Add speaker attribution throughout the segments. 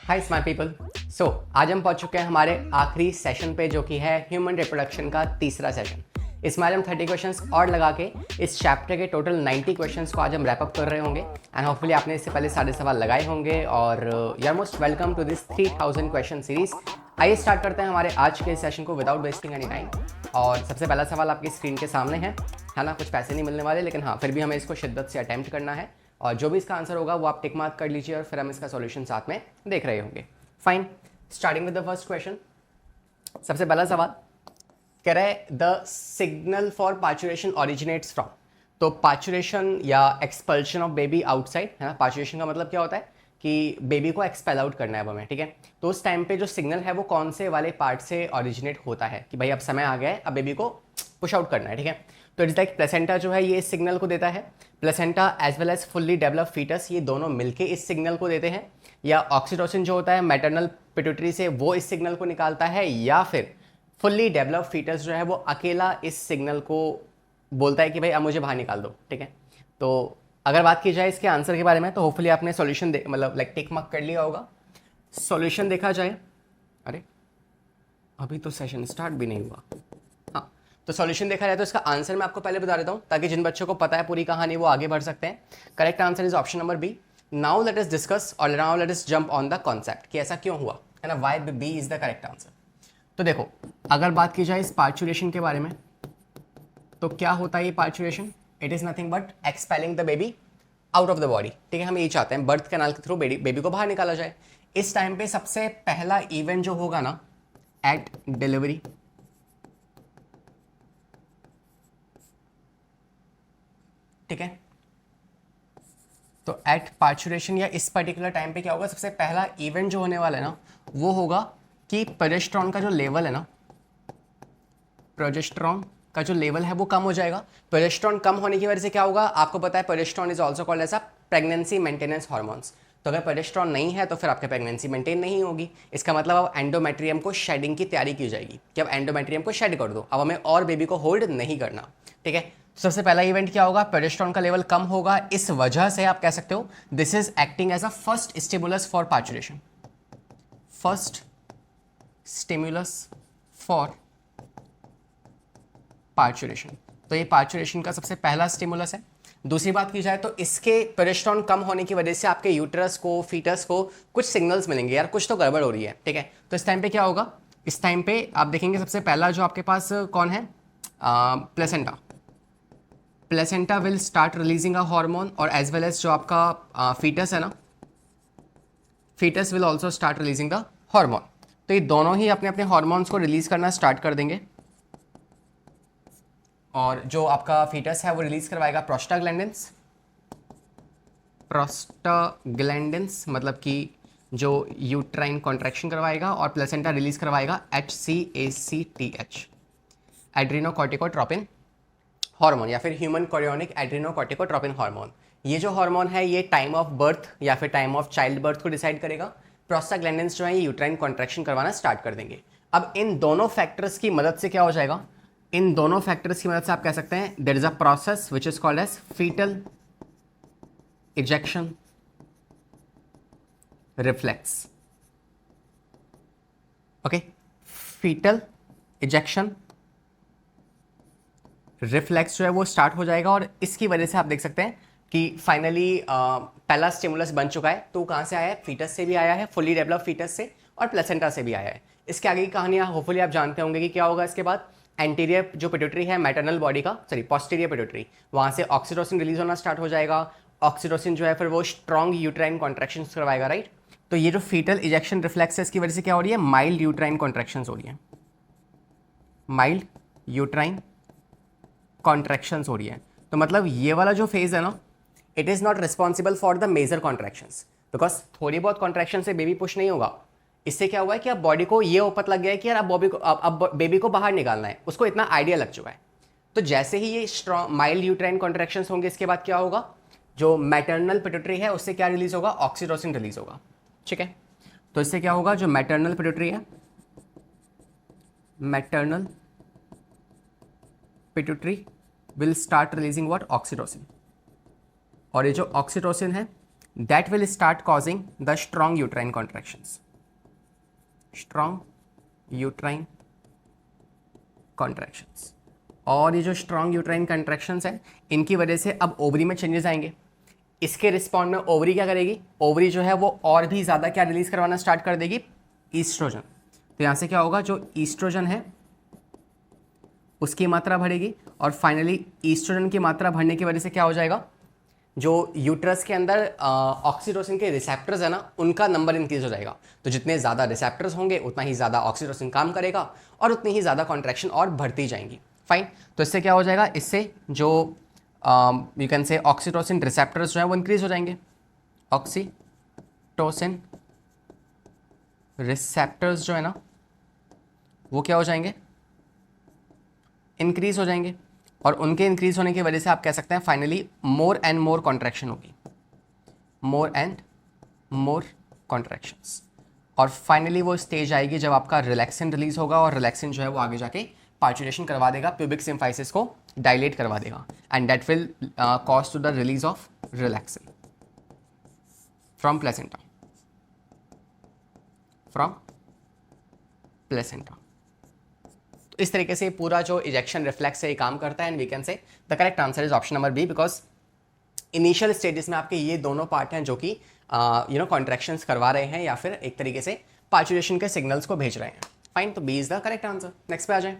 Speaker 1: हाय smart people. सो आज हम पहुंच चुके हैं हमारे आखिरी सेशन पे, जो कि है ह्यूमन रिप्रोडक्शन का तीसरा सेशन। इसमें आज हम 30 क्वेश्चंस और लगा के इस चैप्टर के टोटल 90 क्वेश्चंस को आज हम रैप अप कर रहे होंगे। एंड होपफुली आपने इससे पहले सारे सवाल लगाए होंगे और you are most welcome to this 3000 question series. आइए स्टार्ट करते हैं हमारे आज के सेशन को विदाउट वेस्टिंग एनी टाइम। और सबसे पहला सवाल आपकी स्क्रीन के सामने है ना। कुछ पैसे नहीं मिलने वाले, लेकिन हाँ फिर भी हमें इसको शिद्दत से अटैम्प्ट करना है और जो भी इसका आंसर होगा वो आप टिक मार्क कर लीजिए और फिर हम इसका सॉल्यूशन साथ में देख रहे होंगे। Fine, starting with the first question. सबसे पहला सवाल कह रहा है the signal for parturition originates from. तो पार्चुरेशन या एक्सपल्शन ऑफ बेबी आउटसाइड है ना। पार्चुरेशन का मतलब क्या होता है कि बेबी को एक्सपेल आउट करना है अब हमें, ठीक है। तो उस टाइम पे जो सिग्नल है वो कौन से वाले पार्ट से ओरिजिनेट होता है कि भाई अब समय आ गया है, अब बेबी को पुश आउट करना है, ठीक है। तो इट्स लाइक प्लेसेंटा जो है ये इस सिग्नल को देता है। Placenta as well as fully develop foetus, ये दोनों मिलके इस सिग्नल को देते हैं। या ऑक्सीटोसिन जो होता है मैटरनल पिट्यूटरी से, वो इस सिग्नल को निकालता है। या फिर फुल्ली डेवलप फीटस जो है वो अकेला इस सिग्नल को बोलता है कि भाई अब मुझे बाहर निकाल दो, ठीक है। तो अगर बात की जाए इसके आंसर के बारे में तो होपफुली आपने सॉल्यूशन मतलब लाइक टिक मार्क कर लिया होगा। सॉल्यूशन देखा जाए, अरे अभी तो सेशन स्टार्ट भी नहीं हुआ। हाँ, तो सॉल्यूशन देखा जाए तो इसका आंसर मैं आपको पहले बता देता हूँ ताकि जिन बच्चों को पता है पूरी कहानी वो आगे बढ़ सकते हैं। Correct answer is option number B. Now let us discuss और now let us jump on the concept कि ऐसा क्यों हुआ है ना, why B is the correct answer. तो देखो, अगर बात की जाए इस पार्चुरेशन के बारे में तो क्या होता है ये parturition? It is nothing but expelling the baby out of the body, ठीक है। हम यही चाहते हैं बर्थ कैनाल के थ्रू बेबी को बाहर निकाला जाए। इस टाइम पे सबसे पहला इवेंट जो होगा ना एट डिलीवरी, ठीक है। तो एट पार्चुरेशन या इस पर्टिकुलर टाइम पे क्या होगा, सबसे पहला इवेंट जो होने वाला है ना वो होगा कि प्रोजेस्टेरॉन का जो लेवल है ना, प्रोजेस्टेरॉन का जो लेवल है वो कम हो जाएगा। प्रोजेस्टेरॉन कम होने की वजह से क्या होगा, आपको पता है progesterone is also called as a pregnancy maintenance hormones. तो अगर प्रोजेस्टेरॉन नहीं है तो फिर आपकी प्रेगनेंसी मेंटेन नहीं होगी। इसका मतलब अब एंडोमेट्रियम को शेडिंग की तैयारी की जाएगी कि अब एंडोमेट्रियम को शेड कर दो, अब हमें और बेबी को होल्ड नहीं करना, ठीक है। सबसे पहला इवेंट क्या होगा, प्रोजेस्टेरॉन का लेवल कम होगा। इस वजह से आप कह सकते हो this is acting as a first stimulus for parturition, first stimulus for parturition. तो ये पार्चुरेशन का सबसे पहला स्टिमुलस है। दूसरी बात की जाए तो इसके प्रोजेस्टेरॉन कम होने की वजह से आपके यूट्रस को, फीटस को कुछ सिग्नल्स मिलेंगे, यार कुछ तो गड़बड़ हो रही है, ठीक है। तो इस टाइम पे क्या होगा, इस टाइम पे आप देखेंगे सबसे पहला जो आपके पास कौन है, placenta. Placenta will start releasing a hormone और एज वेल एज जो आपका फीटस है ना, foetus will also start releasing the hormone. तो ये दोनों ही अपने अपने हार्मोन्स को रिलीज करना स्टार्ट कर देंगे और जो आपका फीटस है वो रिलीज करवाएगा प्रोस्टाग्लैंडिन्स। प्रोस्टाग्लैंडिन्स मतलब कि जो यूट्राइन कॉन्ट्रैक्शन करवाएगा और प्लेसेंटा रिलीज करवाएगा HCACTH, एड्रीनोकॉर्टिकोट्रोपिन हार्मोन या फिर ह्यूमन कोरियोनिक एड्रीनोकॉर्टिकोट्रोपिन हार्मोन। ये जो हार्मोन है ये टाइम ऑफ बर्थ या फिर टाइम ऑफ चाइल्ड बर्थ को डिसाइड करेगा। प्रोस्टाग्लैंडिन्स जो है ये यूट्राइन कॉन्ट्रैक्शन करवाना स्टार्ट कर देंगे। अब इन दोनों फैक्टर्स की मदद से क्या हो जाएगा, इन दोनों फैक्टर्स की मदद से आप कह सकते हैं there is a process which is called as foetal ejection reflex. Okay, foetal ejection reflex जो है वो स्टार्ट हो जाएगा और इसकी वजह से आप देख सकते हैं कि फाइनली पहला स्टिमुलस बन चुका है। तो कहाँ से आया है, फीटस से भी आया है, फुल्ली डेवलप फीटस से, और प्लेसेंटा से भी आया है। इसके आगे की कहानियाँ होपफुली आप जानते होंगे कि क्या होगा इसके बाद। एंटीरियर जो पिट्यूटरी है मैटरनल बॉडी का, सॉरी पोस्टीरियर पिट्यूटरी, वहाँ से ऑक्सीटोसिन रिलीज होना स्टार्ट हो जाएगा। ऑक्सीटोसिन जो है फिर वो स्ट्रॉन्ग यूट्राइन कॉन्ट्रैक्शंस करवाएगा, राइट। तो ये जो फीटल इजेक्शन रिफ्लेक्स है इसकी वजह से क्या हो रही है, माइल्ड यूट्राइन कॉन्ट्रैक्शंस हो रही है, माइल्ड यूट्राइन कॉन्ट्रैक्शंस हो रही है। तो मतलब ये वाला जो फेज है ना, it is not responsible for the major contractions, because थोड़ी बहुत कॉन्ट्रैक्शन से बेबी पुश नहीं होगा। इससे क्या हुआ है कि अब बॉडी को ये उपत लग गया है कि यार अब बेबी को बाहर निकालना है, उसको इतना आइडिया लग चुका है। तो जैसे ही ये स्ट्रॉन्ग माइल्ड यूट्राइन कॉन्ट्रैक्शंस होंगे इसके बाद क्या होगा, जो मैटरनल पिट्यूटरी है उससे क्या रिलीज होगा, ऑक्सीटोसिन रिलीज होगा, ठीक है। तो इससे क्या होगा, जो मैटरनल पिट्यूटरी है, maternal pituitary will start releasing what, oxytocin. और ये जो ऑक्सीटोसिन है that will start causing the strong uterine contractions, strong uterine contractions. और ये जो स्ट्रॉन्ग यूट्राइन कॉन्ट्रैक्शंस है, इनकी वजह से अब ओवरी में चेंजेस आएंगे। इसके रिस्पॉन्ड में ओवरी क्या करेगी, ओवरी जो है वो और भी ज़्यादा क्या रिलीज करवाना स्टार्ट कर देगी, ईस्ट्रोजन। तो यहाँ से क्या होगा, जो ईस्ट्रोजन है उसकी मात्रा बढ़ेगी, और फाइनली ईस्ट्रोजन की मात्रा बढ़ने की वजह से क्या हो जाएगा, जो यूट्रस के अंदर ऑक्सीटोसिन के रिसेप्टर्स है ना, उनका नंबर इंक्रीज हो जाएगा। तो जितने ज़्यादा रिसेप्टर्स होंगे उतना ही ज़्यादा ऑक्सीटोसिन काम करेगा और उतनी ही ज़्यादा कॉन्ट्रैक्शन और बढ़ती जाएंगी। फाइन, तो इससे क्या हो जाएगा, इससे जो यू कैन से ऑक्सीटोसिन रिसेप्टर्स जो है वो इंक्रीज हो जाएंगे। ऑक्सीटोसिन रिसेप्टर्स जो है ना वो क्या हो जाएंगे, इंक्रीज हो जाएंगे, और उनके इंक्रीज होने की वजह से आप कह सकते हैं finally more and more contraction होगी, मोर एंड मोर कॉन्ट्रैक्शंस। और फाइनली वो स्टेज आएगी जब आपका रिलैक्सिन रिलीज होगा, और रिलैक्सिन जो है वो आगे जाके पार्चुलेशन करवा देगा, प्यूबिक सिम्फाइसिस को डायलेट करवा देगा, and that will cause to the release of relaxin from placenta, from placenta. तो इस तरीके से पूरा जो इजेक्शन रिफ्लेक्स है ये काम करता है, and we can say the correct answer is option number B, because initial stages में आपके ये दोनों पार्ट हैं जो कि कॉन्ट्रैक्शंस करवा रहे हैं या फिर एक तरीके से पार्चुलेशन के सिग्नल्स को भेज रहे हैं। फाइन, तो B is the correct answer. Next पे आ जाए,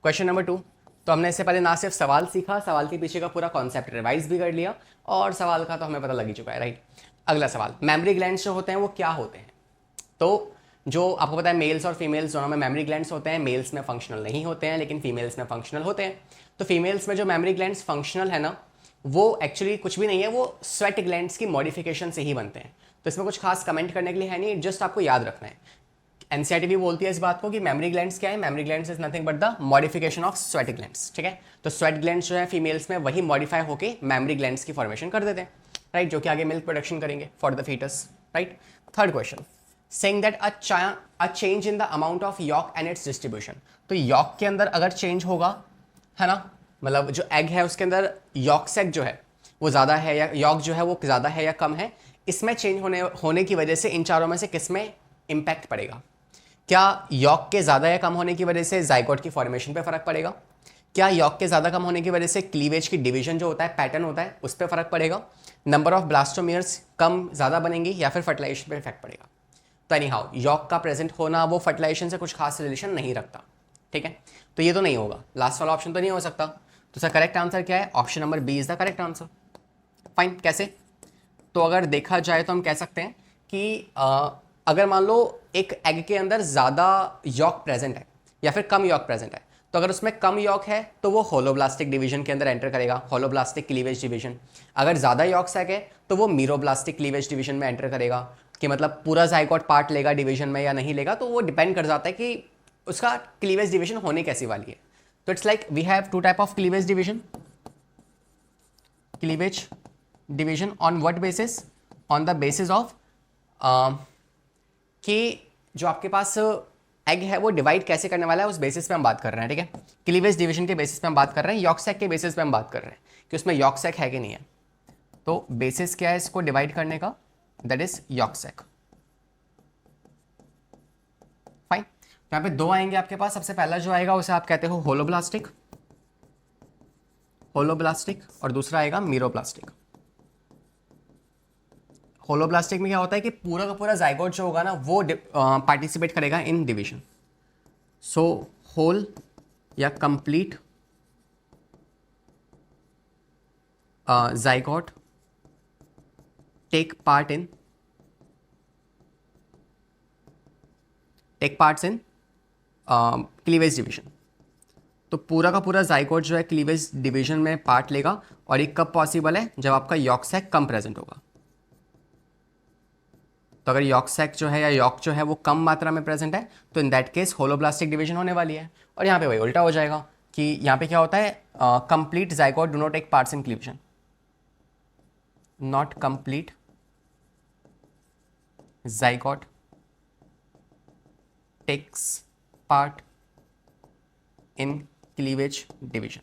Speaker 1: क्वेश्चन नंबर 2। तो हमने इससे पहले ना सिर्फ सवाल सीखा, सवाल के पीछे का पूरा कॉन्सेप्ट रिवाइज भी कर लिया, और सवाल का तो हमें पता लग ही चुका है, राइट। अगला सवाल, मेमोरी ग्लैंड्स जो होते हैं वो क्या होते हैं। तो जो आपको पता है मेल्स और फीमेल्स दोनों में मेमोरी ग्लैंड्स होते हैं, मेल्स में फंक्शनल नहीं होते हैं लेकिन फीमेल्स में फंक्शनल होते हैं। तो फीमेल्स में जो मेमोरी ग्लैंड्स फंक्शनल है ना, वो एक्चुअली कुछ भी नहीं है, वो स्वेट ग्लैंड्स की मॉडिफिकेशन से ही बनते हैं। तो इसमें कुछ खास कमेंट करने के लिए है नहीं, जस्ट आपको याद रखना है। एनसीईआरटी भी बोलती है इस बात को कि मेमोरी ग्लैंड्स क्या है, mammary glands is nothing but the modification of sweat glands, ठीक है। तो स्वेट ग्लैंड्स जो है फीमेल्स में वही मॉडिफाई होकर मेमोरी ग्लैंड्स की फॉर्मेशन कर देते हैं, राइट, जो कि आगे मिल्क प्रोडक्शन करेंगे for the foetus, right. Third question, saying that a change in the amount of yolk and its distribution। तो yolk के अंदर अगर चेंज होगा, है ना, मतलब जो एग है उसके अंदर yolk sac जो है वो ज़्यादा है या yolk जो है वो ज़्यादा है या कम है, इसमें चेंज होने की वजह से इन चारों में से किस में इम्पैक्ट पड़ेगा। क्या yolk के ज़्यादा या कम होने की वजह से जाइगोट की फॉर्मेशन पे फर्क पड़ेगा, क्या yolk के ज़्यादा कम होने की वजह से क्लीवेज की डिवीजन जो होता है, पैटर्न होता है, उस पर फर्क पड़ेगा, नंबर ऑफ ब्लास्टोमियर्स कम ज़्यादा बनेंगी, या फिर फर्टिलाइजेशन पे इफेक्ट पड़ेगा। तो एनी हाउ यॉक का प्रेजेंट होना वो फर्टिलाइजेशन से कुछ खास रिलेशन नहीं रखता, ठीक है। तो ये तो नहीं होगा, लास्ट वाला ऑप्शन तो नहीं हो सकता। तो सर करेक्ट आंसर क्या है, option number B is the correct answer. Fine, कैसे, तो अगर देखा जाए तो हम कह सकते हैं कि अगर मान लो एक एग के अंदर ज़्यादा यॉक प्रेजेंट है या फिर कम यॉक प्रेजेंट है, तो अगर उसमें कम यॉक है तो वो होलोब्लास्टिक डिवीजन के अंदर एंटर करेगा, होलोब्लास्टिक क्लीवेज डिवीजन। अगर ज़्यादा यॉक सैक है तो वो मीरोब्लास्टिक क्लीवेज डिवीजन में एंटर करेगा, कि मतलब पूरा जाइगोट पार्ट लेगा डिवीजन में या नहीं लेगा, तो वो डिपेंड कर जाता है कि उसका क्लीवेज डिवीजन होने कैसी वाली है। तो it's like we have two type of cleavage division, cleavage division on what basis, on the basis of कि जो आपके पास एग है वो डिवाइड कैसे करने वाला है उस बेसिस पे हम बात कर रहे हैं, ठीक है। क्लीवेज डिवीजन के बेसिस पे हम बात कर रहे हैं, यॉक सैक के बेसिस पे हम बात कर रहे हैं कि उसमें यॉक सैक है कि नहीं है। तो बेसिस क्या है इसको डिवाइड करने का, that is yolk sac. Fine, यहाँ पे दो आएंगे आपके पास, सबसे पहला जो आएगा उसे आप कहते हो होलोब्लास्टिक, होलोब्लास्टिक, और दूसरा आएगा मीरोब्लास्टिक। होलोब्लास्टिक में क्या होता है कि पूरा का पूरा जाइगोट जो होगा ना वो पार्टिसिपेट करेगा इन डिवीजन। सो होल या complete zygote take parts in cleavage division. तो पूरा का पूरा जाइगोट जो है क्लीवेज डिवीजन में पार्ट लेगा, और ये कब पॉसिबल है, जब आपका यॉक सैक कम प्रेजेंट होगा। तो अगर यॉक सैक जो है या यॉक जो है वो कम मात्रा में प्रेजेंट है तो in that case holoblastic division होने वाली है। और यहाँ पे वही उल्टा हो जाएगा कि यहाँ पे क्या होता है, complete zygote do not take parts in cleavage, not complete zygote takes part in cleavage division.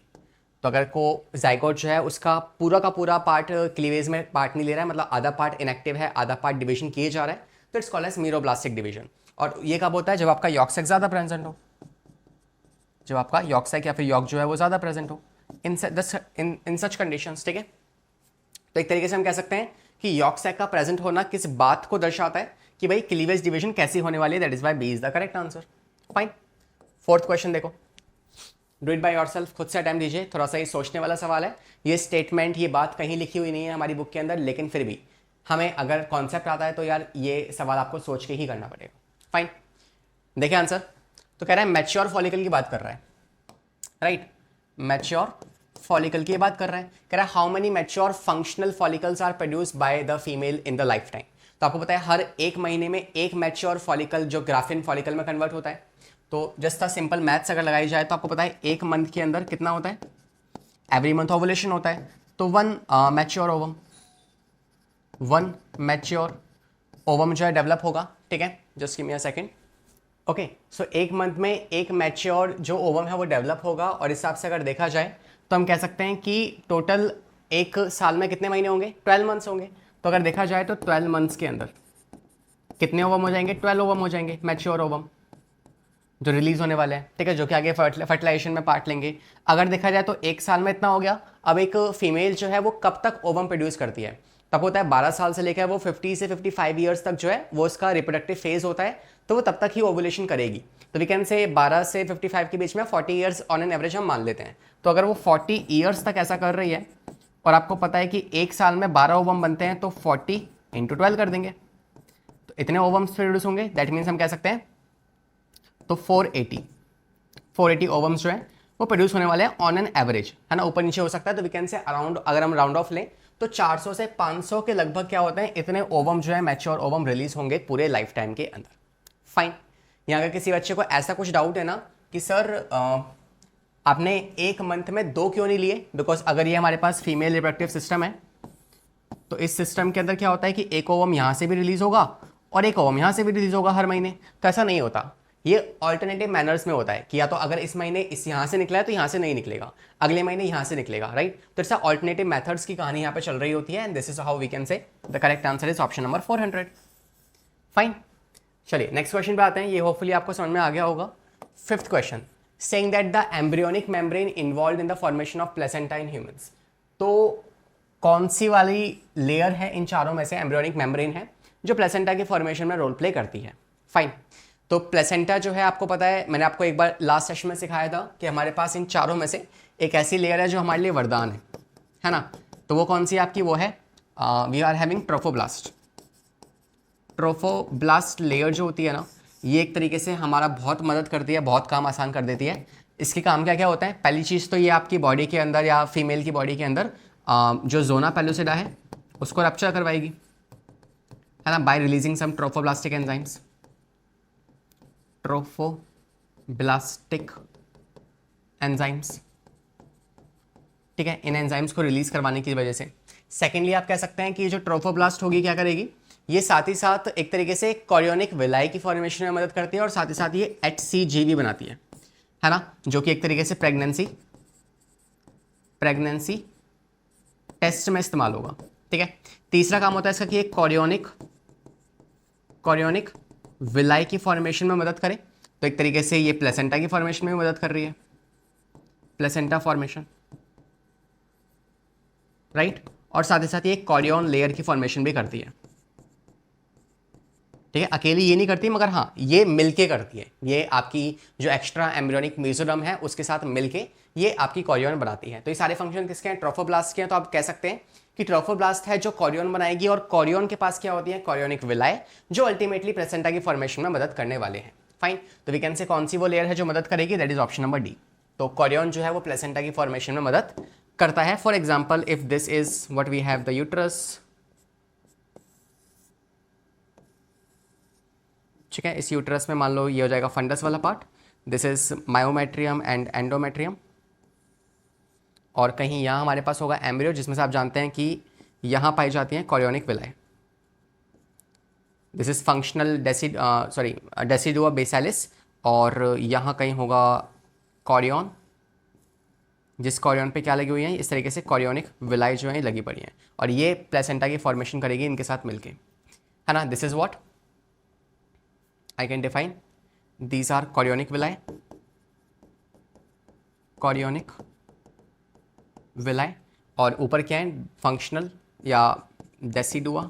Speaker 1: तो अगर को जाइगोट जो है उसका पूरा का पूरा पार्ट क्लीवेज में पार्ट नहीं ले रहा है, मतलब आधा पार्ट इनएक्टिव है, आधा पार्ट डिवीजन किए जा रहा है, तो it's called as meroblastic division. और ये कब होता है? जब आपका यॉर्क सैक ज़्यादा प्रेजेंट हो, जब आपका यॉर्क सैक या फिर यॉर्क जो है वो ज़्यादा प्रेजेंट हो इन सच कंडीशंस। ठीक है, तो एक तरीके से हम कह सकते हैं कि यॉर्क सैक का प्रेजेंट होना किस बात को दर्शाता है कि भाई क्लीवेज डिवीजन कैसी होने वाली है। That is why B is the correct answer. Fine, fourth question देखो, डू इट बाय योरसेल्फ, खुद से अटेम्प्ट दीजिए। थोड़ा सा ये सोचने वाला सवाल है। ये स्टेटमेंट, ये बात कहीं लिखी हुई नहीं है हमारी बुक के अंदर, लेकिन फिर भी हमें अगर कॉन्सेप्ट आता है तो यार ये सवाल आपको सोच के ही करना पड़ेगा। फाइन, देखिए आंसर तो कह रहा है मैच्योर फॉलिकल की बात कर रहा है, राइट? मैच्योर फॉलिकल की बात कर रहा है, कह रहा है how many mature functional follicles are produced by the female in the life time. तो आपको पता है हर एक महीने में एक मैच्योर फॉलिकल जो ग्राफिन फॉलिकल में कन्वर्ट होता है। तो जस्ट सिंपल मैथ्स अगर लगाई जाए तो आपको पता है एक मंथ के अंदर कितना होता है? एवरी मंथ ओवुलेशन होता है। तो वन मैच्योर ओवम जो है डेवलप होगा। ठीक है, just give me a second. Okay, so एक मंथ में एक मैच्योर जो ओवम है वो डेवलप होगा। और इस हिसाब से अगर देखा जाए तो हम कह सकते हैं कि टोटल एक साल में कितने महीने होंगे? 12 मंथ्स होंगे। तो अगर देखा जाए तो 12 मंथ्स के अंदर कितने ओवम हो जाएंगे? 12 ओवम हो जाएंगे, मैच्योर ओवम जो रिलीज होने वाले हैं। ठीक है, जो कि आगे फर्टिलाइजेशन में पार्ट लेंगे। अगर देखा जाए तो एक साल में इतना हो गया। अब एक फीमेल जो है वो कब तक ओवम प्रोड्यूस करती है? तब होता है 12 साल से लेकर वो 50 से 55 ईयर्स तक जो है वो उसका रिप्रोडक्टिव फेज होता है, तो वो तब तक ही ओवुलेशन करेगी। तो वी कैन से 12 से 55 के बीच में 40 ईयर्स ऑन एन एवरेज हम मान लेते हैं। तो अगर वो 40 ईयर्स तक ऐसा कर रही है और आपको पता है कि एक साल में 12 ओवम बनते हैं, तो 40 × 12 कर देंगे तो इतने ओवम्स प्रोड्यूस होंगे। दैट मीन्स हम कह सकते हैं तो 480 ओवम्स जो है वो प्रोड्यूस होने वाले हैं ऑन एन एवरेज, है ना? ऊपर नीचे हो सकता है। तो वी कैन से अराउंड, अगर हम राउंड ऑफ लें तो 400 से 500 के लगभग क्या होते हैं, इतने ओवम जो है मैच्योर ओवम रिलीज होंगे पूरे लाइफ टाइम के अंदर। फाइन, यहाँ अगर किसी बच्चे को ऐसा कुछ डाउट है ना कि सर आपने एक मंथ में 2 क्यों नहीं लिए, बिकॉज अगर ये हमारे पास फीमेल रिप्रोडक्टिव सिस्टम है तो इस सिस्टम के अंदर क्या होता है कि एक ओवम यहाँ से भी रिलीज होगा और एक ओवम यहाँ से भी रिलीज होगा हर महीने। तो ऐसा नहीं होता, ये ऑल्टरनेटिव मैनर्स में होता है कि या तो अगर इस महीने इस यहाँ से निकला है तो यहाँ से नहीं निकलेगा, अगले महीने यहाँ से निकलेगा, राइट? तो ऐसा ऑल्टरनेटिव मेथड्स की कहानी यहाँ पे चल रही होती है। And this is how we can say the correct answer is option number 400। Fine, चलिए नेक्स्ट क्वेश्चन पे आते हैं। ये होपफुली आपको समझ में आ गया होगा। Fifth question, saying that the embryonic membrane involve in the formation of placenta in humans. तो कौन सी वाली लेयर है इन चारों में से एम्ब्रियोनिक मेम्ब्रेन है जो प्लेसेंटा के फॉर्मेशन में रोल प्ले करती है? फाइन, तो प्लेसेंटा जो है आपको पता है, मैंने आपको एक बार लास्ट सेशन में सिखाया था कि हमारे पास इन चारों में से एक ऐसी लेयर है जो हमारे लिए वरदान है ना? तो वो कौन सी आपकी? वो है we are having trophoblast. Trophoblast layer जो होती है ना, ये एक तरीके से हमारा बहुत मदद करती है, बहुत काम आसान कर देती है। इसके काम क्या क्या होता है? पहली चीज़ तो ये आपकी बॉडी के अंदर या फीमेल की बॉडी के अंदर जो जोना पेलुसिडा है उसको रप्चर करवाएगी, है ना, by releasing some trophoblastic enzymes. Trophoblastic enzymes, ठीक है, इन एंजाइम्स को रिलीज करवाने की वजह से। सेकेंडली आप कह सकते हैं कि जो ट्रोफोब्लास्ट होगी क्या करेगी, ये साथ ही साथ एक तरीके से कॉरियोनिक विलाई की फॉर्मेशन में मदद करती है और साथ ही साथ ये HCG भी बनाती है ना, जो कि एक तरीके से प्रेगनेंसी टेस्ट में इस्तेमाल होगा। ठीक है, तीसरा काम होता है इसका कि एक कॉरियोनिक विलाई की फॉर्मेशन में मदद करे। तो एक तरीके से ये प्लेसेंटा की फॉर्मेशन में मदद कर रही है, प्लेसेंटा फॉर्मेशन, राइट? और साथ ही साथ ये कॉरियोन लेयर की फॉर्मेशन भी करती है। ठीक है, अकेली ये नहीं करती, मगर हाँ ये मिलके करती है। ये आपकी जो एक्स्ट्रा एम्ब्रियोनिक मेसोडर्म है उसके साथ मिलके ये आपकी कॉरियोन बनाती है। तो ये सारे फंक्शन किसके हैं? ट्रोफोब्लास्ट के हैं। तो आप कह सकते हैं कि ट्रोफोब्लास्ट है जो कॉरियोन बनाएगी और कॉरियोन के पास क्या होती है? कॉरियोनिक विलाय, जो अल्टीमेटली प्लेसेंटा की फॉर्मेशन में मदद करने वाले हैं। फाइन, तो वी कैन से कौन सी वो लेयर है जो मदद करेगी? That is option number D. तो कॉरियोन जो है वो प्लेसेंटा की फॉर्मेशन में मदद करता है। For example, if this is what we have the uterus, ठीक है, इस यूट्रस में मान लो ये हो जाएगा फंडस वाला part, this is myometrium and endometrium, और कहीं यहाँ हमारे पास होगा एम्ब्रियो, जिसमें से आप जानते हैं कि यहाँ पाई जाती हैं chorionic विलाय। This is functional decidua बेसालिस, और यहाँ कहीं होगा कॉरियोन जिस कॉरियन पे क्या लगी हुई है, इस तरीके से कॉरियोनिक विलाई जो है लगी पड़ी है, और ये प्लेसेंटा की फॉर्मेशन करेगी इनके साथ मिलके, है ना। This is what I can define, these are chorionic villi, chorionic villi, और ऊपर क्या है, फंक्शनल या डेसिडुआ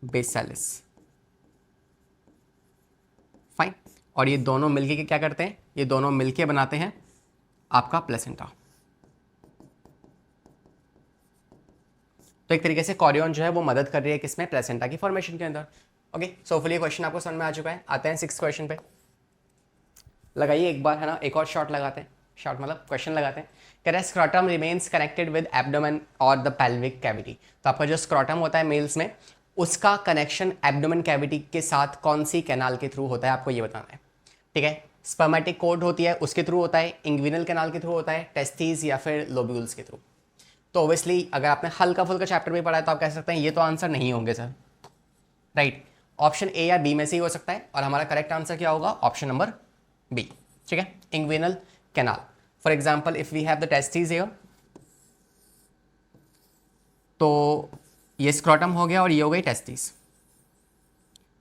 Speaker 1: बेसिलस, फाइन। और ये दोनों मिलके क्या करते हैं, ये दोनों मिलके बनाते हैं आपका प्लेसेंटा। तो एक तरीके से कॉरियन जो है वो मदद कर रही है किसमें, प्लेसेंटा की फॉर्मेशन के अंदर। ओके, सो होपफुली ये क्वेश्चन आपको समझ में आ चुका है। आते हैं 6th क्वेश्चन पे, लगाइए एक बार, है ना, एक और शॉट लगाते हैं, शॉट मतलब क्वेश्चन लगाते हैं। कह रहा है scrotum remains connected with abdomen और द पेल्विक कैविटी। तो आपका जो स्क्रॉटम होता है मेल्स में, उसका कनेक्शन एब्डोमेन कैविटी के साथ कौन सी कैनाल के थ्रू होता है, आपको ये बताना है, ठीक है। स्पर्मेटिक कोड होती है उसके थ्रू होता है, इंग्विनल कैनाल के थ्रू होता है, टेस्टिस या फिर लोब्यूल्स के थ्रू। तो ऑब्वियसली अगर आपने हल्का फुल्का चैप्टर भी पढ़ा है तो आप कह सकते हैं ये तो आंसर नहीं होंगे सर, राइट। ऑप्शन ए या बी में से ही हो सकता है, और हमारा करेक्ट आंसर क्या होगा, ऑप्शन नंबर बी, ठीक है, inguinal canal. For example if we have the testis here, तो ये स्क्रॉटम हो गया और ये हो गई टेस्टिस,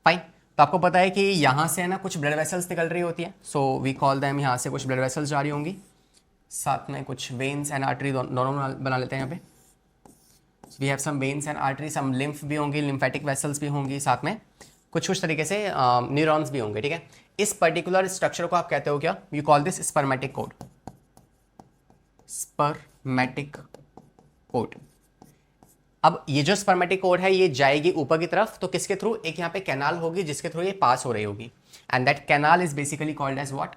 Speaker 1: फाइन। तो आपको पता है कि यहाँ से है ना कुछ ब्लड वेसल्स निकल रही होती है, सो वी कॉल देम, यहाँ से कुछ ब्लड वेसल्स जा रही होंगी, साथ में कुछ वेन्स एंड आर्टरी दोनों बना लेते हैं यहाँ पे। We have some veins and artery, some lymph भी होंगी, लिम्फेटिक वेसल्स भी होंगी, साथ में कुछ तरीके से न्यूरॉन्स भी होंगे, ठीक है। इस पर्टिकुलर स्ट्रक्चर को आप कहते हो क्या, you call this spermatic code, spermatic code. अब ये जो स्पर्मेटिक कोड है ये जाएगी ऊपर की तरफ, तो किसके थ्रू, एक यहाँ पे कैनाल होगी जिसके थ्रू ये पास हो रही होगी, and that canal is basically called as what,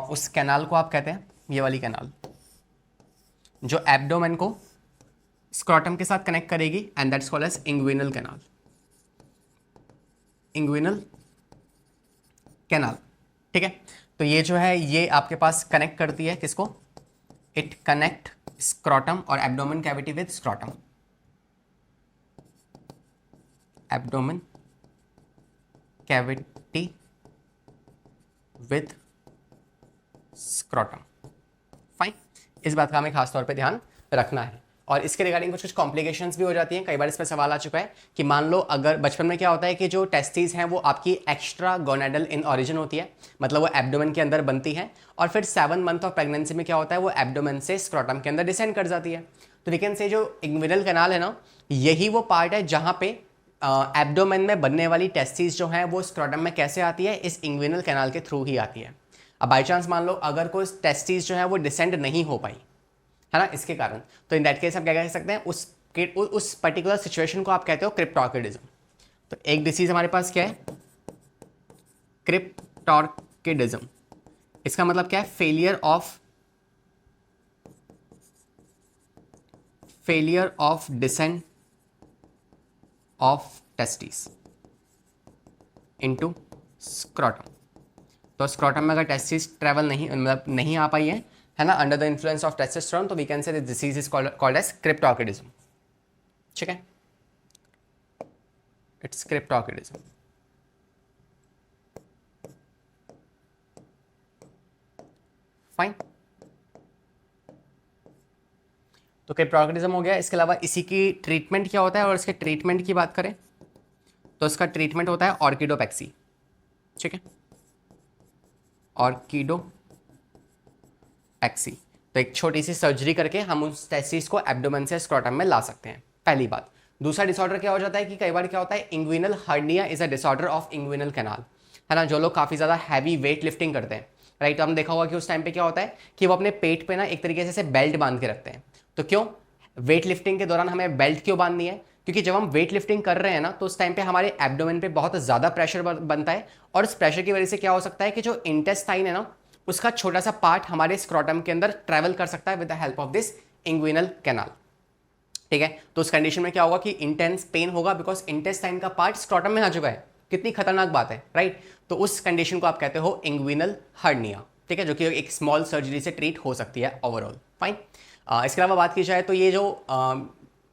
Speaker 1: उस कैनाल को आप कहते हैं, ये वाली कैनाल जो एब्डोमेन को स्क्रॉटम के साथ कनेक्ट करेगी, and that's called as inguinal canal, inguinal canal, ठीक है। तो ये जो है ये आपके पास कनेक्ट करती है किसको, इट कनेक्ट स्क्रॉटम और abdomen cavity with scrotum, abdomen cavity with scrotum, fine. इस बात का हमें खास तौर पे ध्यान रखना है। और इसके रिगार्डिंग कुछ कॉम्प्लिकेशंस भी हो जाती हैं, कई बार इस पर सवाल आ चुका है कि मान लो अगर बचपन में क्या होता है कि जो टेस्टिस हैं वो आपकी एक्स्ट्रा गोनेडल इन ओरिजिन होती है, मतलब वो एब्डोमेन के अंदर बनती है, और फिर 7 मंथ ऑफ प्रेगनेंसी में क्या होता है, वो एब्डोमेन से स्क्रॉटम के अंदर डिसेंड कर जाती है। तो वी कैन से जो इंग्विनल कैनाल है ना, यही वो पार्ट है जहाँ पे एब्डोमेन में बनने वाली टेस्टिस जो है वो स्क्रॉटम में कैसे आती है, इस इंग्विनल कैनाल के थ्रू ही आती है। अब बाई चांस मान लो अगर कोई टेस्टिस जो है वो डिसेंड नहीं हो पाई, है ना, इसके कारण, तो इन दैट केस आप क्या कह सकते हैं, उस पर्टिकुलर सिचुएशन को आप कहते हो क्रिप्टोर्किडिज्म। तो एक डिसीज हमारे पास क्या है, क्रिप्टोर्किडिज्म। इसका मतलब क्या है, failure of descent of testis into scrotum. तो स्क्रॉटम में अगर टेस्टिस ट्रेवल नहीं आ पाई है ना, under the influence of testosterone, तो we can say this disease is called as cryptorchidism, ठीक है, इट्स क्रिप्टोर्किडिज्म। फाइन, तो क्रिप्टोर्किडिज्म हो गया। इसके अलावा इसी की ट्रीटमेंट क्या होता है, और इसके ट्रीटमेंट की बात करें तो इसका ट्रीटमेंट होता है ऑर्किडोपेक्सी, ठीक है, ऑर्किडोपेक्सी। तो एक छोटी सी सर्जरी करके हम उस टेस्टिस को एब्डोमेन से स्क्रॉटम में ला सकते हैं, पहली बात। दूसरा डिसऑर्डर क्या हो जाता है कि कई बार क्या होता है, inguinal hernia is a disorder of inguinal canal, है ना। जो लोग काफ़ी ज़्यादा हैवी वेट लिफ्टिंग करते हैं, राइट, तो हमने देखा होगा कि उस टाइम पे क्या होता है कि वो अपने पेट पे ना एक तरीके से बेल्ट बांध के रखते हैं। तो क्यों वेट लिफ्टिंग के दौरान हमें बेल्ट क्यों बांधनी है, क्योंकि जब हम वेट लिफ्टिंग कर रहे हैं ना, तो उस टाइम पे हमारे एब्डोमेन पे बहुत ज़्यादा प्रेशर बनता है, और उस प्रेशर की वजह से क्या हो सकता है कि जो इंटेस्टाइन है ना, उसका छोटा सा पार्ट हमारे स्क्रॉटम के अंदर ट्रैवल कर सकता है with the help of this inguinal canal, ठीक है। तो उस कंडीशन में क्या होगा कि इंटेंस पेन होगा, बिकॉज इंटेस्टाइन का पार्ट स्क्रॉटम में आ चुका है। कितनी खतरनाक बात है, राइट। तो उस कंडीशन को आप कहते हो इंग्विनल हर्निया, ठीक है, जो कि एक स्मॉल सर्जरी से ट्रीट हो सकती है ओवरऑल, फाइन। इसके अलावा बात की जाए तो ये जो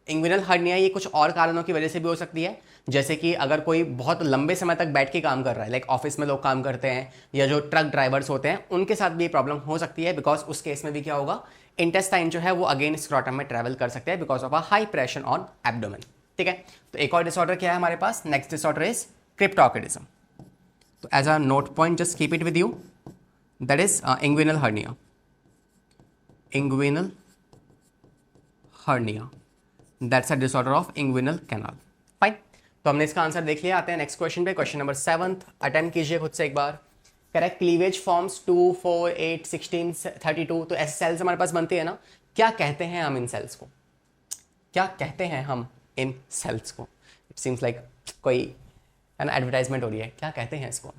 Speaker 1: इंग्विनल हर्निया ये कुछ और कारणों की वजह से भी हो सकती है, जैसे कि अगर कोई बहुत लंबे समय तक बैठ के काम कर रहा है, लाइक ऑफिस में लोग काम करते हैं या जो ट्रक ड्राइवर्स होते हैं, उनके साथ भी ये प्रॉब्लम हो सकती है, बिकॉज उस केस में भी क्या होगा, इंटेस्टाइन जो है वो अगेन स्क्रोटम में ट्रैवल कर सकते हैं because of a high pressure on abdomen. ठीक है, तो एक और डिसऑर्डर क्या है हमारे पास, नेक्स्ट डिसऑर्डर इज क्रिप्टोकिडिज्म। तो as a note point just keep it with you, that is inguinal hernia. Inguinal hernia, that's a disorder of inguinal canal. Fine, तो हमने इसका आंसर देख लिया। आते हैं नेक्स्ट क्वेश्चन पे, क्वेश्चन नंबर 7। अटेम्प्ट कीजिए खुद से एक बार। Correct cleavage forms 2, 4, 8, 16, 32। तो ऐसे सेल्स हमारे पास बनती है ना, क्या कहते हैं हम इन सेल्स को, क्या कहते हैं हम इन सेल्स को? इट सीम्स लाइक कोई है ना एडवर्टाइजमेंट हो रही है, क्या कहते हैं इसको?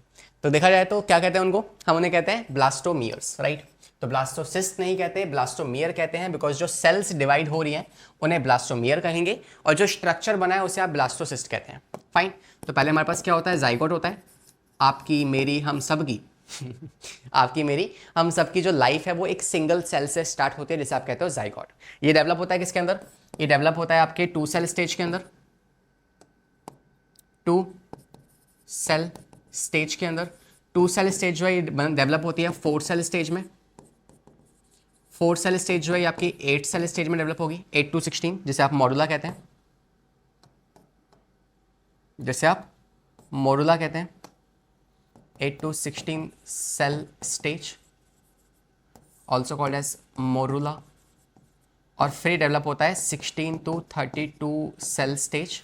Speaker 1: तो देखा जाए तो क्या कहते हैं उनको, हम उन्हें कहते हैं ब्लास्टोमियर्स, राइट। तो ब्लास्टोसिस्ट नहीं कहते, ब्लास्टोमियर कहते हैं, बिकॉज जो सेल्स डिवाइड हो रही हैं उन्हें ब्लास्टोमियर कहेंगे, और जो स्ट्रक्चर बना है उसे आप ब्लास्टोसिस्ट कहते हैं। फाइन, तो पहले हमारे पास क्या होता है, जाइगोट होता है। आपकी मेरी हम सब की आपकी मेरी हम सब की जो लाइफ है वो एक सिंगल सेल से स्टार्ट होती है, जिसे आप कहते हो जाइगोट। ये डेवलप होता है किसके अंदर, ये डेवलप होता है आपके 2 सेल स्टेज के अंदर, 2 सेल स्टेज के अंदर। 2 सेल स्टेज जो है डेवलप होती है 4 सेल स्टेज में। 4 सेल स्टेज जो है आपकी 8 सेल स्टेज में डेवलप होगी, 8 to 16, जिसे आप मॉडुला कहते हैं, जिसे आप मॉडुला कहते हैं। 8 to 16 cell stage, also called as morula. और फिर डेवलप होता है 16 to 32 cell stage,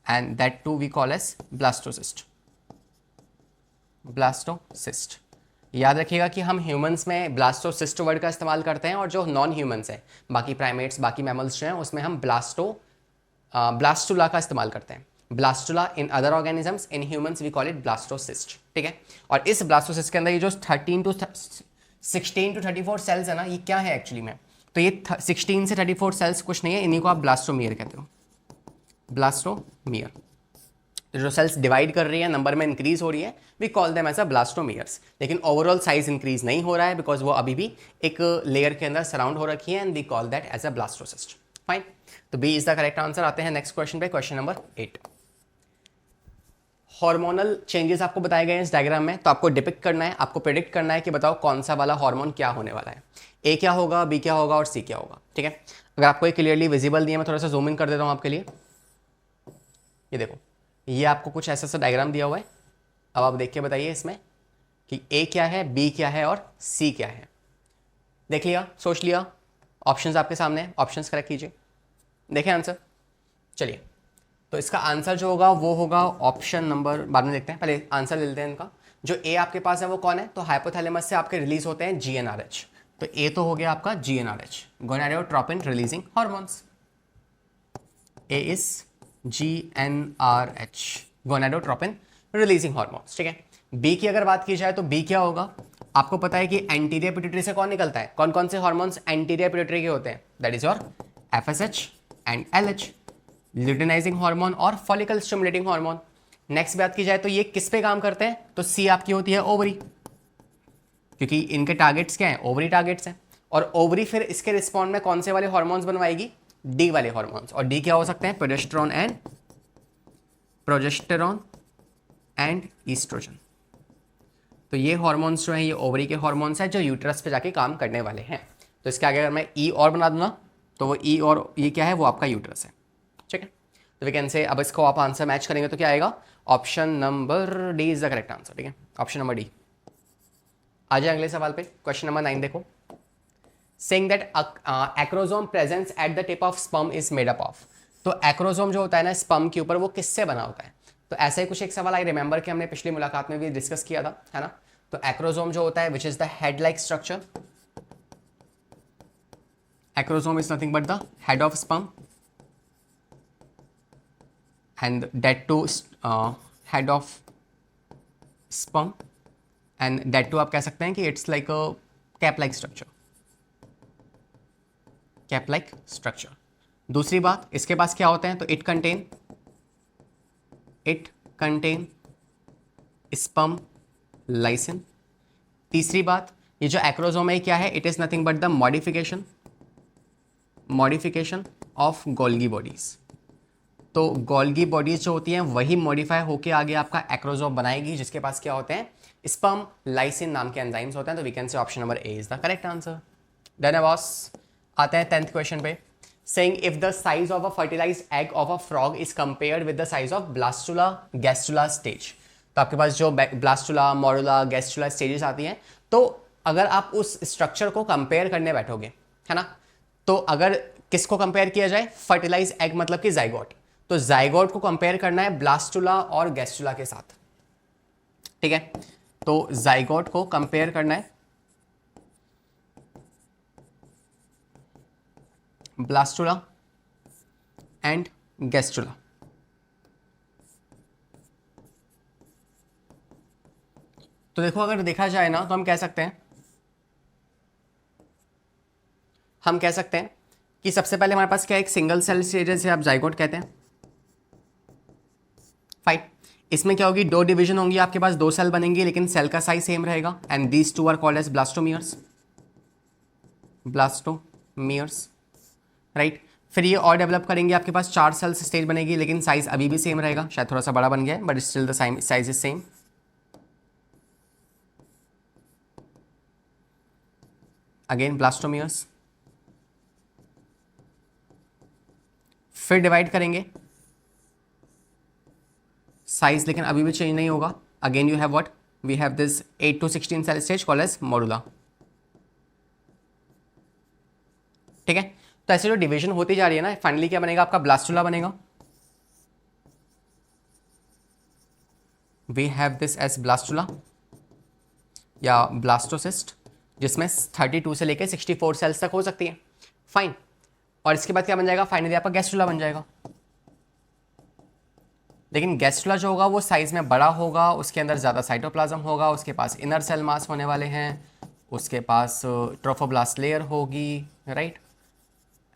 Speaker 1: and that too we call as blastocyst. Blastocyst, याद रखिएगा कि हम ह्यूमंस में ब्लास्टोसिस्ट वर्ड का इस्तेमाल करते हैं, और जो नॉन ह्यूमंस हैं, बाकी प्राइमेट्स, बाकी मैमल्स जो हैं, उसमें हम ब्लास्टुला का इस्तेमाल करते हैं। Blastula in other organisms, in humans we call it blastocyst. ठीक है, और इस ब्लास्टोसिस्ट के अंदर ये जो 16 to 34 सेल्स है ना, ये क्या है एक्चुअली में, तो ये 16 से 34 सेल्स कुछ नहीं है, इन्हीं को आप ब्लास्टोमियर कहते हो, ब्लास्टोमियर। जो सेल्स डिवाइड कर रही है, नंबर में इंक्रीज हो रही है, we call them as a blastomeres. लेकिन ओवरऑल साइज इंक्रीज नहीं हो रहा है, बिकॉज वो अभी भी एक लेयर के अंदर सराउंड हो रखी है, and we call that as a blastocyst. Fine, तो B is the correct answer. आते हैं नेक्स्ट क्वेश्चन पे, क्वेश्चन नंबर 8। हार्मोनल चेंजेस आपको बताए गए हैं इस डायग्राम में, तो आपको डिपिक्ट करना है, आपको प्रेडिक्ट करना है कि बताओ कौन सा वाला हार्मोन क्या होने वाला है, ए क्या होगा, बी क्या होगा और सी क्या होगा। ठीक है, अगर आपको ये क्लियरली विजिबल दिया, मैं थोड़ा सा जूम इन कर देता हूँ आपके लिए। ये देखो, ये आपको कुछ ऐसा डायग्राम दिया हुआ है। अब आप देख के बताइए इसमें कि ए क्या है, बी क्या है और सी क्या है। देख लिया, सोच लिया, ऑप्शंस आपके सामने, ऑप्शंस करेक्ट कीजिए, देखें आंसर। चलिए, तो इसका आंसर जो होगा वो होगा ऑप्शन नंबर, बाद में देखते हैं, पहले आंसर ले लेते हैं इनका। जो ए आपके पास है वो कौन है, तो हाइपोथैलेमस से आपके रिलीज होते हैं GnRH। तो ए तो हो गया आपका GnRH, gonadotropin releasing hormones. A is GnRH, gonadotropin releasing hormones. ठीक है, बी की अगर बात की जाए तो बी क्या होगा, आपको पता है कि एंटीरियर पिट्यूटरी से कौन निकलता है, कौन कौन से हार्मोन्स एंटीरियर पिट्यूटरी के होते हैं, that is your FSH and LH, luteinizing hormone और फॉलिकल स्टिमुलेटिंग हार्मोन। नेक्स्ट बात की जाए तो ये किस पे काम करते हैं, तो सी आपकी होती है ओवरी, क्योंकि इनके टारगेट्स क्या हैं, ओवरी टारगेट्स हैं। और ओवरी फिर इसके रिस्पॉन्ड में कौन से वाले हार्मोन्स बनवाएगी, डी वाले हार्मोन्स। और डी क्या हो सकते हैं, प्रोजेस्टेरॉन एंड ईस्ट्रोजन। तो ये हार्मोन्स जो हैं ये ओवरी के हार्मोन्स हैं जो यूट्रस पे जाके काम करने वाले हैं। तो इसके आगे अगर मैं ई और बना दूंगा तो वो ई और ये क्या है, वो आपका यूट्रस है। ठीक है, तो वी कैन से, अब इसको आप आंसर मैच करेंगे तो क्या आएगा, option number D is the correct answer. ठीक है, ऑप्शन नंबर डी। आ जाए अगले सवाल पे, क्वेश्चन नंबर 9 देखो। Saying that acrosome presence at the tip of sperm is made up of. तो एक्रोसोम जो होता है ना स्पर्म के ऊपर, वो किससे बना होता है, तो ऐसा ही कुछ एक सवाल आई रिमेंबर कि हमने पिछली मुलाकात में भी डिस्कस किया था, है ना। तो एक्रोसोम जो होता है which is the head like structure, acrosome is nothing but the head of sperm and that too head of sperm and that too आप कह सकते हैं कि it's like a cap like structure, cap like structure। दूसरी बात, इसके पास क्या होते हैं, तो it contain sperm lysine। तीसरी बात, ये जो एक्रोसोम है क्या है, it is nothing but the modification of Golgi bodies। तो गोल्गी बॉडीज जो होती हैं वही मॉडिफाई होके आगे आपका एक्रोजोम बनाएगी, जिसके पास क्या होते हैं, स्पर्म लाइसिन नाम के एंजाइम्स होते हैं। तो we can say option number A is the correct answer. Done है बॉस। आते हैं 10th क्वेश्चन पे। Saying if the size of a fertilised egg of a frog is compared with the size of blastula gastrula stage. तो आपके पास जो blastula, morula, gastrula stages आती हैं, तो अगर आप उस स्ट्रक्चर को कंपेयर करने बैठोगे, है ना, तो अगर किसको कंपेयर किया जाए, फर्टिलाइज एग मतलब कि जाइगोट, तो जाइगोट को कंपेयर करना है ब्लास्टुला और गैस्टुला के साथ। ठीक है, तो जाइगोट को कंपेयर करना है ब्लास्टुला एंड गैस्टुला। तो देखो, अगर देखा जाए ना, तो हम कह सकते हैं कि सबसे पहले हमारे पास क्या, एक सिंगल सेल स्टेजेस है, आप जाइगोट कहते हैं। फाइन। इसमें क्या होगी, 2 डिवीजन होंगी, आपके पास 2 सेल बनेंगे, लेकिन सेल का साइज सेम रहेगा, and these 2 are called as blastomeres. Right. फिर ये और डेवलप करेंगे, आपके पास 4 सेल्स स्टेज बनेगी, लेकिन साइज अभी भी सेम रहेगा, शायद थोड़ा सा बड़ा बन गया है, but still the size is same. Again blastomeres. फिर डिवाइड करेंगे, साइज लेकिन अभी भी चेंज नहीं होगा। Again you have what, we have this 8 to 16 cell stage called as morula. ठीक है, तो ऐसे जो डिवीजन होती जा रही है ना, फाइनली क्या बनेगा, आपका ब्लास्टुला बनेगा। We have this as blastula या ब्लास्टोसिस्ट, जिसमें 32 से लेकर 64 सेल्स तक हो सकती है। फाइन। और इसके बाद क्या बन जाएगा, फाइनली आपका गैस्ट्रुला बन जाएगा। लेकिन गैस्ट्रुला जो होगा वो साइज में बड़ा होगा, उसके अंदर ज़्यादा साइटोप्लाज्म होगा, उसके पास इनर सेल मास होने वाले हैं, उसके पास ट्रोफोब्लास्ट लेयर होगी, राइट,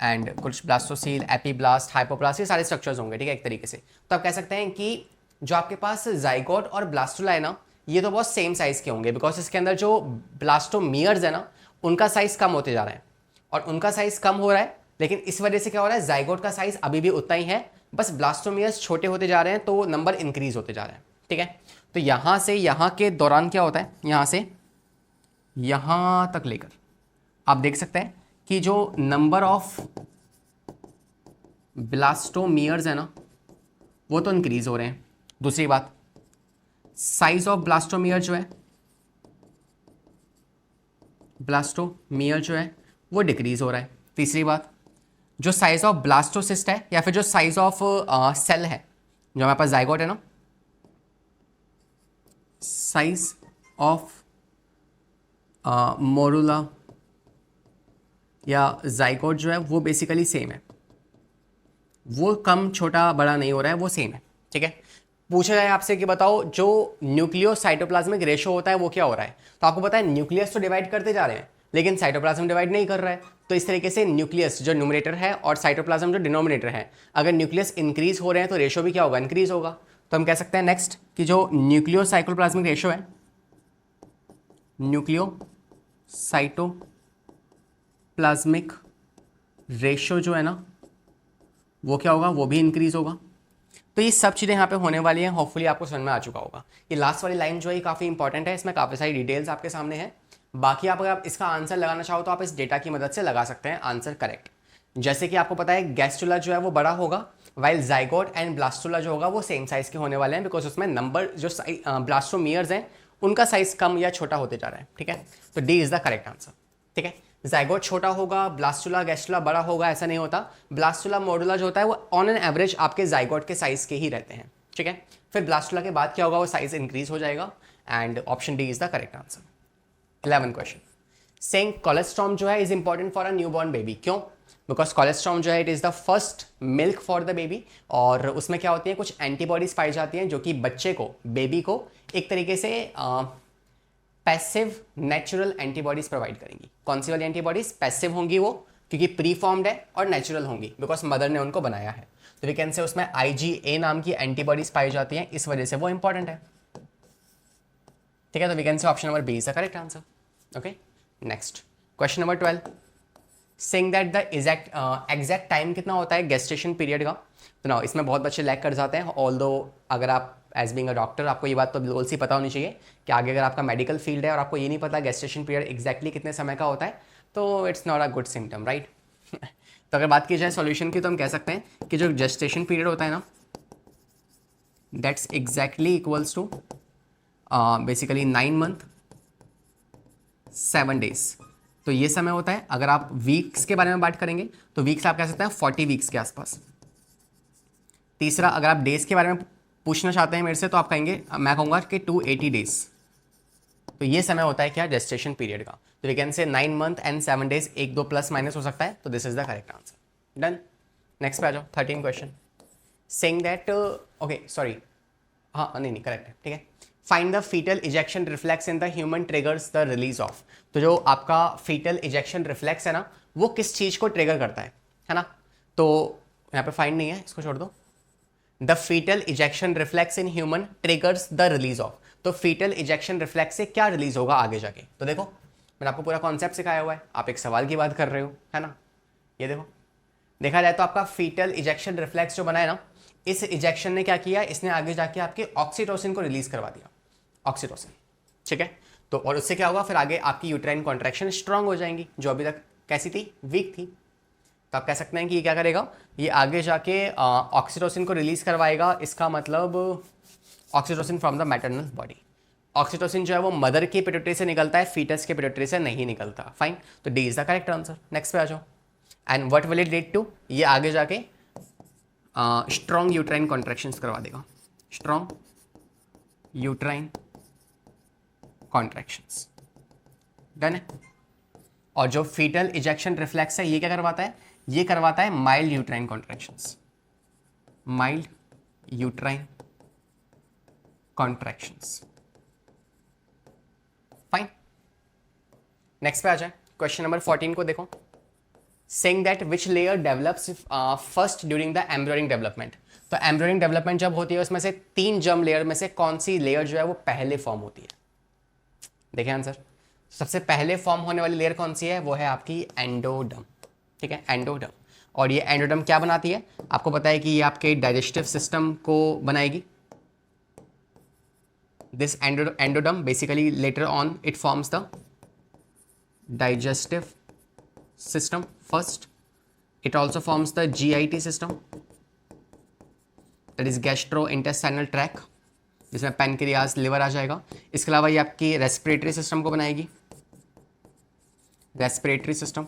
Speaker 1: एंड कुछ ब्लास्टोसील, एपीब्लास्ट, हाइपोब्लास्ट, ये सारे स्ट्रक्चर्स होंगे। ठीक है, एक तरीके से तो आप कह सकते हैं कि जो आपके पास जाइगोट और ब्लास्टुला है ना, ये तो बहुत सेम साइज के होंगे, बिकॉज इसके अंदर जो ब्लास्टोमियर्स है ना, उनका साइज कम होते जा रहा है, और उनका साइज कम हो रहा है, लेकिन इस वजह से क्या हो रहा है, जाइगोट का साइज अभी भी उतना ही है, बस ब्लास्टोमियर्स छोटे होते जा रहे हैं, तो नंबर इंक्रीज होते जा रहे हैं। ठीक है, तो यहां से यहां के दौरान क्या होता है, यहां से यहां तक लेकर आप देख सकते हैं कि जो नंबर ऑफ ब्लास्टोमियर्स है ना, वो तो इंक्रीज हो रहे हैं। दूसरी बात, साइज ऑफ ब्लास्टोमियर जो है, वो डिक्रीज हो रहा है। तीसरी बात, जो साइज ऑफ ब्लास्टोसिस्ट है या फिर जो साइज ऑफ सेल है, जो हमारे पास जाइगोट है ना, साइज ऑफ मोरुला या जाइगोट जो है वो बेसिकली सेम है, वो कम छोटा बड़ा नहीं हो रहा है, वो सेम है। ठीक है, पूछा जाए आपसे कि बताओ जो न्यूक्लियोसाइटोप्लाज्मिक रेशो होता है वो क्या हो रहा है, तो आपको पता है न्यूक्लियस तो डिवाइड करते जा रहे हैं, लेकिन साइटोप्लाज्म डिवाइड नहीं कर रहा है। तो इस तरीके से न्यूक्लियस जो न्यूमरेटर है और साइटोप्लाज्म जो डिनोमिनेटर है, अगर न्यूक्लियस इंक्रीज हो रहे हैं तो रेशो भी क्या होगा, इंक्रीज होगा। तो हम कह सकते हैं नेक्स्ट कि जो न्यूक्लियोसाइटोप्लाज्मिक रेशो है, न्यूक्लियोसाइटोप्लाज्मिक रेशो जो है ना, वो क्या होगा, वो भी इंक्रीज होगा। तो ये सब चीज़ें यहाँ पे होने वाली हैं, होपफुली आपको समझ में आ चुका होगा। ये लास्ट वाली लाइन जो है काफ़ी इंपॉर्टेंट है, इसमें काफ़ी सारी डिटेल्स आपके सामने हैं। बाकी आप अगर इसका आंसर लगाना चाहो तो आप इस डेटा की मदद से लगा सकते हैं आंसर करेक्ट। जैसे कि आपको पता है गैस्ट्रुला जो है वो बड़ा होगा, वाइल जाइगोट एंड ब्लास्टुला जो होगा वो सेम साइज के होने वाले हैं, बिकॉज उसमें नंबर जो ब्लास्टोमियर्स हैं उनका साइज कम या छोटा होते जा रहा है। ठीक है, तो D is the correct answer. ठीक है, जाइगोट छोटा होगा, ब्लास्टुला गैस्ट्रुला बड़ा होगा, ऐसा नहीं होता। ब्लास्टुला मोडुला जो होता है वो ऑन एन एवरेज आपके जाइगोट के साइज के ही रहते हैं। ठीक है, फिर ब्लास्टुला के बाद क्या होगा, वो साइज इंक्रीज हो जाएगा, and option D is the correct answer. 11 question, saying colostrum जो है is important for a newborn baby, क्यों? बिकॉज कोलेस्ट्रॉम जो है it is the first milk for the baby, और उसमें क्या होती है, कुछ एंटीबॉडीज पाई जाती हैं जो कि बच्चे को, बेबी को एक तरीके से पैसिव नेचुरल एंटीबॉडीज प्रोवाइड करेंगी। कौन सी वाली एंटीबॉडीज? पैसिव होंगी वो, क्योंकि प्री फॉर्म्ड है, और नेचुरल होंगी बिकॉज मदर ने उनको बनाया है। तो वी कैन से उसमें IgA नाम की एंटीबॉडीज पाई जाती हैं, इस वजह से वो इंपॉर्टेंट है। ठीक है, तो we can say option number B is the correct answer. Okay, next question number 12, saying that the exact time कितना होता है गेस्टेशन पीरियड का। तो ना इसमें बहुत बच्चे लैग कर जाते हैं, ऑल्दो अगर आप एज बिंग अ डॉक्टर आपको ये बात तो बिल्कुल सी पता होनी चाहिए कि आगे अगर आपका मेडिकल फील्ड है और आपको ये नहीं पता गेस्टेशन पीरियड एग्जैक्टली कितने समय का होता है, तो it's not a good symptom, right. तो अगर बात की जाए सॉल्यूशन की, तो हम कह सकते हैं कि जो जेस्टेशन पीरियड होता है ना, that's exactly equals to basically 9 month 7 days. तो ये समय होता है। अगर आप वीक्स के बारे में बात करेंगे तो वीक्स आप कह सकते हैं 40 वीक्स के आसपास। तीसरा, अगर आप डेज के बारे में पूछना चाहते हैं मेरे से, तो आप कहेंगे, मैं कहूँगा कि 280 डेज। तो ये समय होता है क्या जेस्टेशन पीरियड का। तो वी कैन से 9 मंथ एंड 7 डेज, एक दो प्लस माइनस हो सकता है, तो this is the correct answer. Done. Next पे आ जाओ, 13 क्वेश्चन। सेइंग दैट ओके सॉरी, हाँ नहीं करेक्ट है, ठीक है। Find the foetal ejection reflex in the human triggers the release of. तो जो आपका फीटल इजेक्शन रिफ्लेक्स है ना, वो किस चीज को ट्रिगर करता है ना। तो यहाँ पे फाइंड नहीं है, इसको छोड़ दो। The foetal ejection reflex in human triggers the release of. तो फीटल इजेक्शन रिफ्लेक्स से क्या रिलीज होगा आगे जाके। तो देखो मैंने आपको पूरा कॉन्सेप्ट सिखाया हुआ है, आप एक सवाल की बात कर रहे हो, है ना। ये देखो, देखा जाए तो आपका फीटल इजेक्शन रिफ्लेक्स जो बना है ना, इस इजेक्शन ने क्या किया, इसने आगे जाके आपके ऑक्सीटोसिन को रिलीज करवा दिया, ऑक्सीटोसिन, ठीक है। तो और उससे क्या होगा, फिर आगे आपकी यूट्राइन कॉन्ट्रैक्शन स्ट्रांग हो जाएंगी, जो अभी तक कैसी थी, वीक थी। तो आप कह सकते हैं कि ये क्या करेगा, ये आगे जाके ऑक्सीटोसिन को रिलीज करवाएगा। इसका मतलब oxytocin from the maternal body. Oxytocin जो है वो मदर की पिट्यूटरी से निकलता है, फीटस के पिट्यूटरी से नहीं निकलता। फाइन, तो D is the correct answer. Next पे आ जाओ। And what will it lead to, ये आगे जाके स्ट्रॉन्ग यूट्राइन कॉन्ट्रैक्शंस करवा देगा, स्ट्रॉन्ग यूट्राइन कॉन्ट्रैक्शंस। डन है। और जो फीटल इजेक्शन रिफ्लेक्स है, ये क्या करवाता है, ये करवाता है mild uterine contractions, mild uterine contractions. Fine, next पे आ जाए। क्वेश्चन नंबर 14 को देखो। Saying that which layer develops first during the embryonic development. तो एम्ब्रियोनिक डेवलपमेंट जब होती है, उसमें से 3 जर्म लेयर में से कौन सी लेयर जो है वो पहले फॉर्म होती है। देखिए आंसर, सबसे पहले फॉर्म होने वाली लेयर कौन सी है, वो है आपकी एंडोडर्म, ठीक है, एंडोडर्म। और ये एंडोडर्म क्या बनाती है, आपको पता है कि ये आपके डाइजेस्टिव सिस्टम को बनाएगी। This endoderm basically later on it forms the digestive system first. It also forms the GIT system, that is gastrointestinal tract, जिसमें पैनक्रियाज, लिवर आ जाएगा। इसके अलावा ये आपकी रेस्पिरेटरी सिस्टम को बनाएगी, रेस्पिरेटरी सिस्टम।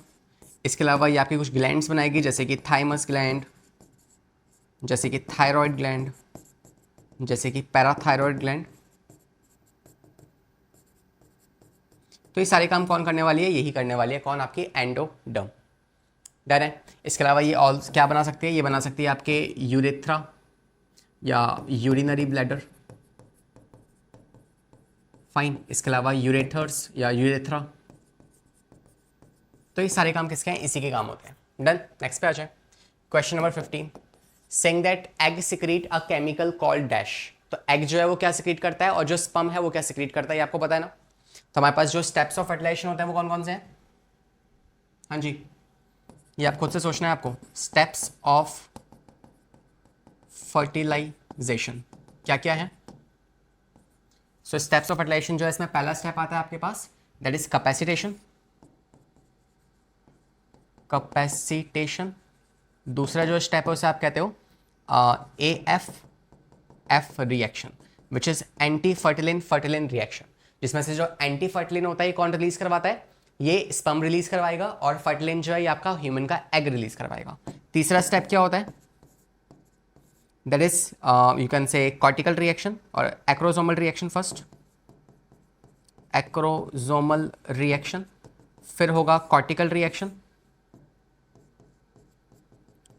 Speaker 1: इसके अलावा ये आपकी कुछ ग्लैंड्स बनाएगी, जैसे कि थाइमस ग्लैंड, जैसे कि थायराइड ग्लैंड, जैसे कि पैराथायरॉयड ग्लैंड। तो ये सारे काम कौन करने वाली है, यही करने वाली है, कौन, आपकी एंडोडर्म। डन है। इसके अलावा ये ऑल क्या बना सकती है, ये बना सकती है आपके यूरेथ्रा या यूरिनरी ब्लैडर। फाइन, इसके अलावा यूरेथर्स या यूरेथ्रा। तो ये सारे काम किसके हैं, इसी के काम होते हैं। डन। नेक्स्ट पे आ जाए। Question number 15। Saying that egg secrete a chemical called dash. तो एग जो है वो क्या सिक्रीट करता है, और जो स्पर्म है वो क्या सिक्रीट करता है, ये आपको पता है ना। तो हमारे पास जो स्टेप्स ऑफ फर्टिलाइजेशन होते हैं वो कौन कौन से हैं। हाँ जी, ये आप खुद से सोचना है आपको। स्टेप्स ऑफ फर्टिलाइजेशन क्या क्या है। सो स्टेप्स ऑफ फर्टिलाइजेशन जो है, इसमें पहला स्टेप आता है आपके पास, दैट इज कैपेसिटेशन, कैपेसिटेशन। दूसरा जो स्टेप है उसे आप कहते हो AF reaction, which is anti fertilin fertilin reaction, जिसमें से जो एंटी फर्टिलिन होता है ये कौन रिलीज करवाता है, ये स्पर्म रिलीज करवाएगा, और फर्टिलिन जो है ये आपका ह्यूमन का एग रिलीज करवाएगा। तीसरा स्टेप क्या होता है, that is you can say cortical reaction और acrosomal reaction. First acrosomal reaction, फिर होगा कॉर्टिकल रिएक्शन,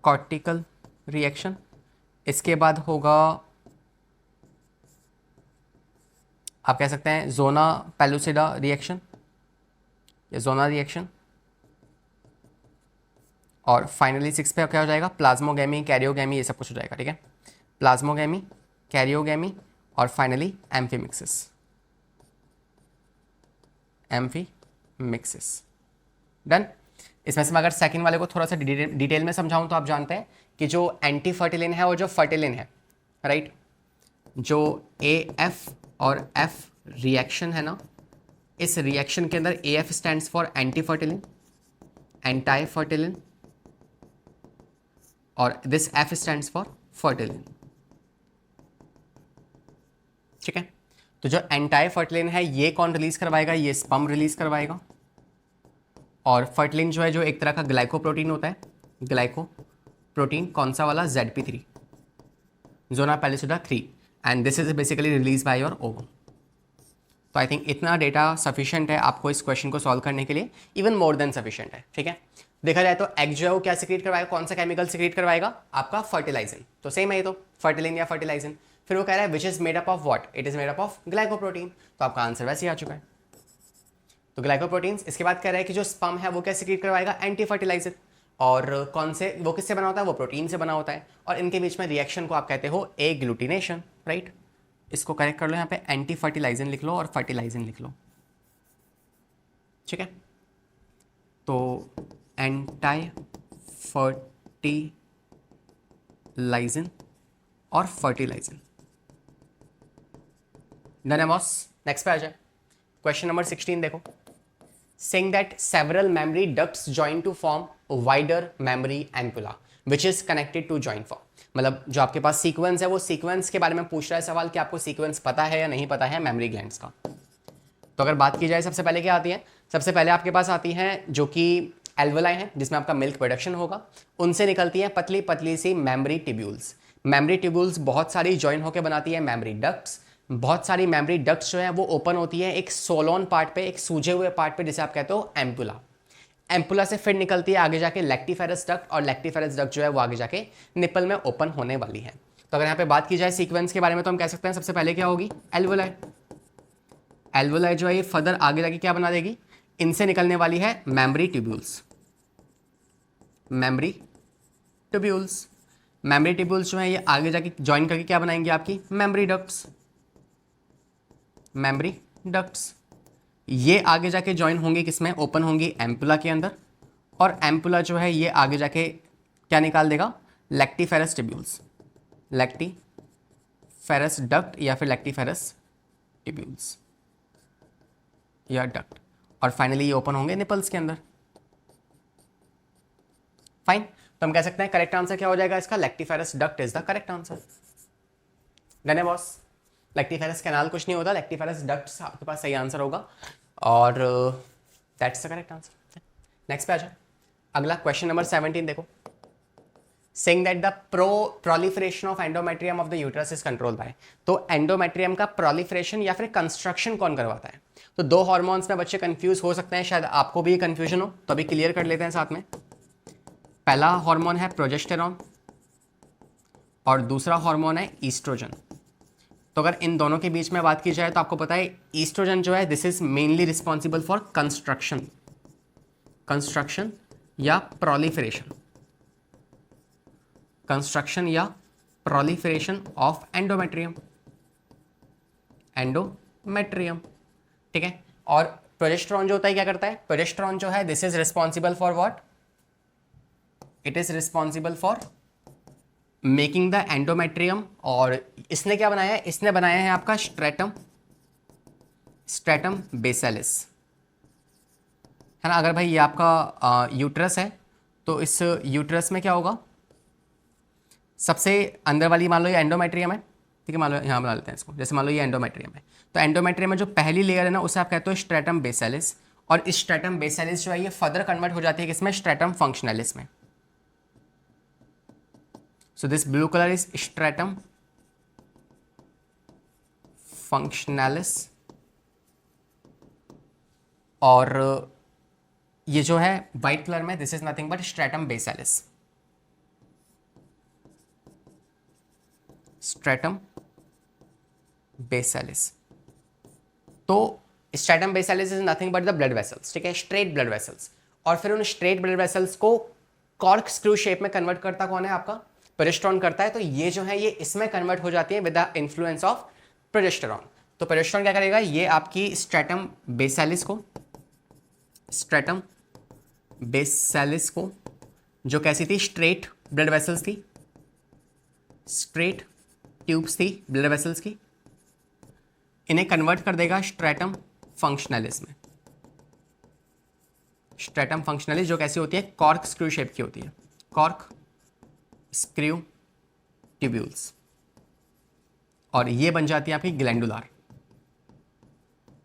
Speaker 1: कॉर्टिकल रिएक्शन। इसके बाद होगा, आप कह सकते हैं जोना पेलुसिडा रिएक्शन या जोना रिएक्शन। और फाइनली 6 पे क्या हो जाएगा, प्लाज्मोगेमी, कैरियोगेमी, ये सब कुछ हो जाएगा, ठीक है। प्लाज्मोगेमी, कैरियोगेमी और फाइनली एम्फीमिक्सिस, एम्फीमिक्सिस। डन। इसमें से मैं अगर सेकंड वाले को थोड़ा सा डिटेल में समझाऊं तो आप जानते हैं कि जो एंटी फर्टिलिन है और जो फर्टिलिन है, राइट, जो AF और F रिएक्शन है ना, इस रिएक्शन के अंदर AF stands for anti fertilin, anti fertilin, और this F stands for fertilin. ठीक है, तो जो एंटाई फर्टिलिन है ये कौन रिलीज करवाएगा? ये स्पर्म रिलीज करवाएगा। और फर्टिलिन जो है जो एक तरह का ग्लाइकोप्रोटीन होता है, ग्लाइकोप्रोटीन कौन सा वाला? ZP3, zona pellucida 3, and this is basically release by your ovum. तो आई थिंक इतना डेटा सफिशिएंट है आपको इस क्वेश्चन को सॉल्व करने के लिए, इवन मोर देन सफिशिएंट है। ठीक है, देखा जाए तो एग जो है वो क्या सिक्रीट करवाएगा, कौन सा केमिकल सिक्रीट करवाएगा? आपका फर्टिलाइजन। तो सेम है ये, तो फर्टिलिन या फर्टिलाइजन। फिर वो कह रहा है which is made up of what? It is made up of glycoprotein. तो आपका आंसर वैसे ही आ चुका है, तो ग्लाइकोप्रोटीन्स। इसके बाद कह रहा है कि जो स्पर्म है वो क्या सिक्रीट करवाएगा? Anti fertiliser. और कौन से, वो किससे बना होता है? वो प्रोटीन से बना होता है। और इनके बीच में रिएक्शन को आप कहते हो एग्लूटिनेशन, राइट। इसको करेक्ट कर लो, यहाँ पे एंटी फर्टिलाइजन लिख लो और फर्टिलाइजन लिख लो। ठीक है, तो एंटाई फर्टिलाइजन और फर्टिलाइजन। डन है बॉस। नेक्स्ट पे आ जाए, क्वेश्चन नंबर 16 देखो। saying that several memory ducts join to form a wider memory ampulla which is connected to joint form। मतलब जो आपके पास सीक्वेंस है वो सीक्वेंस के बारे में पूछ रहा है सवाल कि आपको सीक्वेंस पता है या नहीं पता है मेमोरी ग्लैंड्स का। तो अगर बात की जाए सबसे पहले क्या आती है? सबसे पहले आपके पास आती हैं जो कि एल्वोलाई हैं, जिसमें आपका मिल्क प्रोडक्शन होगा। उनसे निकलती हैं पतली पतली सी मेमोरी ट्यूब्यूल्स। मेमोरी ट्यूब्यूल्स बहुत सारी ज्वाइन होकर बनाती है मेमोरी डक्ट्स। बहुत सारी मेमोरी डक्ट्स जो है वो ओपन होती है एक सोलोन पार्ट पे, एक सूजे हुए पार्ट पे, जिसे आप कहते हो एम्पुला। एम्पुला से फिर निकलती है आगे जाके लैक्टिफेरस डक्ट, और लैक्टिफेरस डक्ट जो है वो आगे जाके निपल में ओपन होने वाली है। तो अगर यहाँ पे बात की जाए सीक्वेंस के बारे में तो हम कह सकते हैं सबसे पहले क्या होगी? एल्वोलाई। एल्वोलाई जो है ये फर्दर आगे जाके क्या बना देगी? इनसे निकलने वाली है mammary tubules. Mammary tubules, mammary tubules जो है ये आगे जाके ज्वाइन करके क्या बनाएंगे? आपकी मेमोरी डक्ट्स। मेमोरी डक्ट्स ये आगे जाके ज्वाइन होंगे किसमें? ओपन होंगी एम्पुला के अंदर। और एम्पुला जो है ये आगे जाके क्या निकाल देगा? लैक्टिफेरस ट्यूब्यूल्स, लैक्टिफेरस डक्ट या फिर लैक्टिफेरस ट्यूब्यूल्स या डक्ट। और फाइनली ये ओपन होंगे निपल्स के अंदर। फाइन, तो हम कह सकते हैं करेक्ट आंसर क्या हो जाएगा इसका? Lactiferous duct is the correct answer. Done है बॉस। लैक्टिफेरस कैनाल कुछ नहीं होता, लैक्टिफेरस डक्ट्स आपके पास सही आंसर होगा, और that's the correct answer. Next पे आ जाए, अगला क्वेश्चन नंबर 17 देखो। Saying that the proliferation of endometrium of the uterus is controlled by. तो एंडोमेट्रियम का प्रोलिफरेशन या फिर कंस्ट्रक्शन कौन करवाता है? तो दो हॉर्मोन्स में बच्चे कंफ्यूज हो सकते हैं, शायद आपको भी कंफ्यूजन हो, तो अभी क्लियर कर लेते हैं साथ में। पहला हार्मोन है प्रोजेस्टेरॉन और दूसरा हार्मोन है ईस्ट्रोजन। तो अगर इन दोनों के बीच में बात की जाए तो आपको पता है ईस्ट्रोजन जो है this is mainly responsible for construction, construction या प्रोलिफरेशन, कंस्ट्रक्शन या प्रोलिफरेशन ऑफ एंडोमेट्रियम, एंडोमेट्रियम। ठीक है, और प्रोजेस्टेरॉन जो होता है क्या करता है? प्रोजेस्टेरॉन जो है this is responsible for what? It is responsible for making the endometrium. और इसने क्या बनाया है? इसने बनाया है आपका स्ट्रेटम, स्ट्रेटम बेसिलिस, है ना। अगर भाई ये आपका यूट्रस है तो इस यूट्रस में क्या होगा? सबसे अंदर वाली मान लो ये एंडोमेट्रियम है, ठीक है, मान लो यहाँ बना लेते हैं इसको, जैसे मान लो ये एंडोमेट्रियम है, तो एंडोमेट्रियम में जो पहली लेयर है ना उसे आप कहते हो स्ट्रेटम बेसिलिस। और इस स्ट्रेटम बेसिलिस जो है ये फर्दर कन्वर्ट हो जाती है किसमें? स्ट्रेटम फंक्शनलिस में। So this blue color is stratum functionalis, और ये जो है वाइट कलर में this is nothing but stratum basalis, stratum basalis. तो stratum basalis is nothing but the blood vessels, ठीक है, स्ट्रेट ब्लड वेसल्स। और फिर उन स्ट्रेट ब्लड वेसल्स को कॉर्क स्क्रू शेप में कन्वर्ट करता कौन है? आपका प्रोजेस्टेरॉन करता है। तो ये जो है ये इसमें कन्वर्ट हो जाती है with the influence of progesterone. तो प्रोजेस्टेरॉन क्या करेगा? ये आपकी स्ट्रेटम बेसिलिस को, स्ट्रेटम बेसिलस को, जो कैसी थी, स्ट्रेट ब्लड वेसल्स थी, स्ट्रेट ट्यूब्स थी ब्लड वेसल्स की, इन्हें कन्वर्ट कर देगा स्ट्रेटम फंक्शनलिस में। स्ट्रेटम फंक्शनलिस जो कैसी होती है, कॉर्क स्क्रू शेप की होती है, कॉर्क स्क्रू ट्यूब्यूल्स, और ये बन जाती है आपकी ग्लैंडुलर।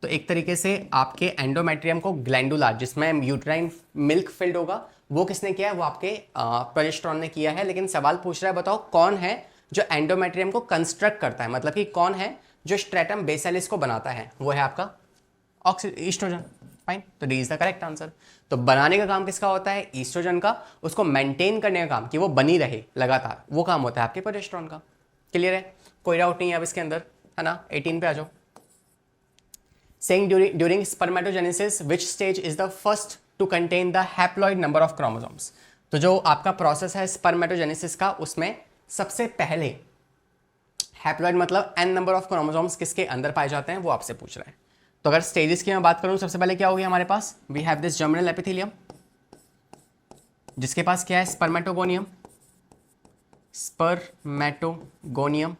Speaker 1: तो एक तरीके से आपके एंडोमेट्रियम को ग्लैंडुलर, जिसमें यूट्राइन मिल्क फिल्ड होगा, वो किसने किया है, वो आपके प्रोजेस्टेरॉन ने किया है। लेकिन सवाल पूछ रहा है, बताओ कौन है जो एंडोमेट्रियम को कंस्ट्रक्ट करता है, मतलब कि कौन है जो स्ट्रेटम बेसिलस को बनाता है, वो है आपका ईस्ट्रोजन। फाइन, तो D is the correct answer. तो बनाने का काम किसका होता है, ईस्ट्रोजन का, उसको मेंटेन करने का काम, कि वो बनी रहे लगातार, वो काम होता है आपके प्रोजेस्टेरॉन का। क्लियर है, कोई डाउट नहीं है अब इसके अंदर, है ना। 18 पे आ जाओ। Saying during spermatogenesis, which stage is the first to contain the haploid number of chromosomes? तो जो आपका प्रोसेस है स्पर्मेटोजेनेसिस का, उसमें सबसे पहले हैप्लॉइड मतलब n नंबर ऑफ क्रोमोसोम्स किसके अंदर पाए जाते हैं, वो आपसे पूछ रहा है। तो अगर स्टेजेस की मैं बात करूं, सबसे पहले क्या होगी हमारे पास, we have this germinal epithelium, जिसके पास क्या है, स्पर्मेटोगोनियम, स्पर्मेटोगोनियम,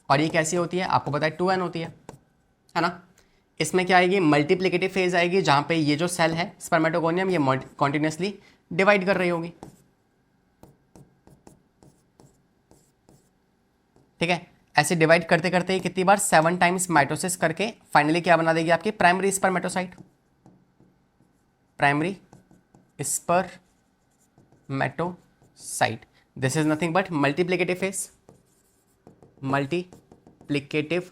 Speaker 1: और ये कैसी होती है, आपको पता है 2n होती है ना। इसमें क्या आएगी, मल्टीप्लिकेटिव फेज आएगी, जहां पे ये जो सेल है स्पर्मेटोगोनियम, ये कॉन्टिन्यूसली डिवाइड कर रही होगी। ठीक है, ऐसे डिवाइड करते करते कितनी बार, 7 टाइम्स माइटोसिस करके फाइनली क्या बना देगी आपकी primary spermatocyte. Primary spermatocyte, this is nothing but multiplicative phase, multiplicative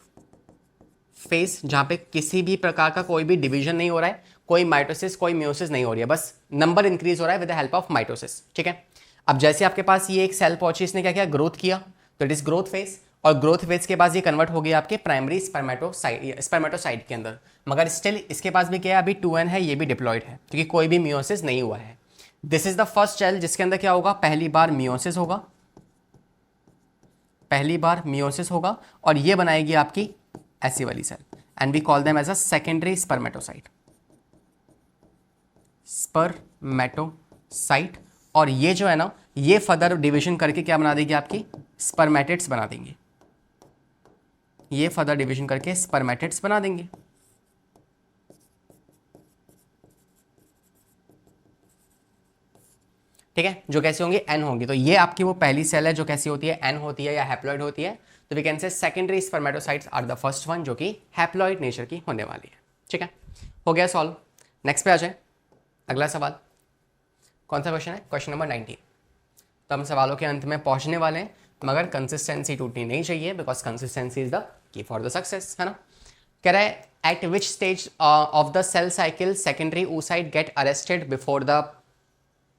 Speaker 1: phase, जहां पे किसी भी प्रकार का कोई भी डिवीजन नहीं हो रहा है, कोई माइटोसिस कोई मियोसिस नहीं हो रही है, बस नंबर इंक्रीज हो रहा है with the help of mitosis. ठीक है, अब जैसे आपके पास ये एक सेल पहुंची, इसने क्या किया, ग्रोथ किया, तो इट इज ग्रोथ फेज, और ग्रोथ फेज के बाद ये कन्वर्ट हो गया आपके प्राइमरी स्पर्मेटोसाइट के अंदर। मगर स्टिल इसके पास भी क्या है, अभी 2n है, ये भी डिप्लॉयड है, क्योंकि कोई भी मियोसिस नहीं हुआ है। This is the first cell जिसके अंदर क्या होगा, पहली बार मियोसिस होगा, पहली बार मियोसिस होगा, और ये बनाएगी आपकी ऐसी वाली cell, and we call them as a secondary spermatocyte, spermatocyte. और ये जो है ना, ये फर्दर डिवीजन करके क्या बना देगी आपकी स्पर्मेटिड्स बना देंगे, ये फर्दर डिवीजन करके स्पर्मेटिड्स बना देंगे। ठीक है, जो कैसे होंगे, n होंगी। तो ये आपकी वो पहली सेल है जो कैसी होती है, n होती है या हैप्लॉइड होती है। तो we can say secondary spermatocytes are the first one जो कि हैप्लॉइड नेचर की होने वाली है। ठीक है, हो गया सॉल्व। नेक्स्ट पे आ जाए, अगला सवाल कौन सा क्वेश्चन है, क्वेश्चन नंबर 19। तो हम सवालों के अंत में पहुंचने वाले हैं, मगर कंसिस्टेंसी टूटनी नहीं चाहिए, because consistency is the key for the success, है ना। कह रहा है, at which stage of the cell cycle secondary oocyte get arrested before the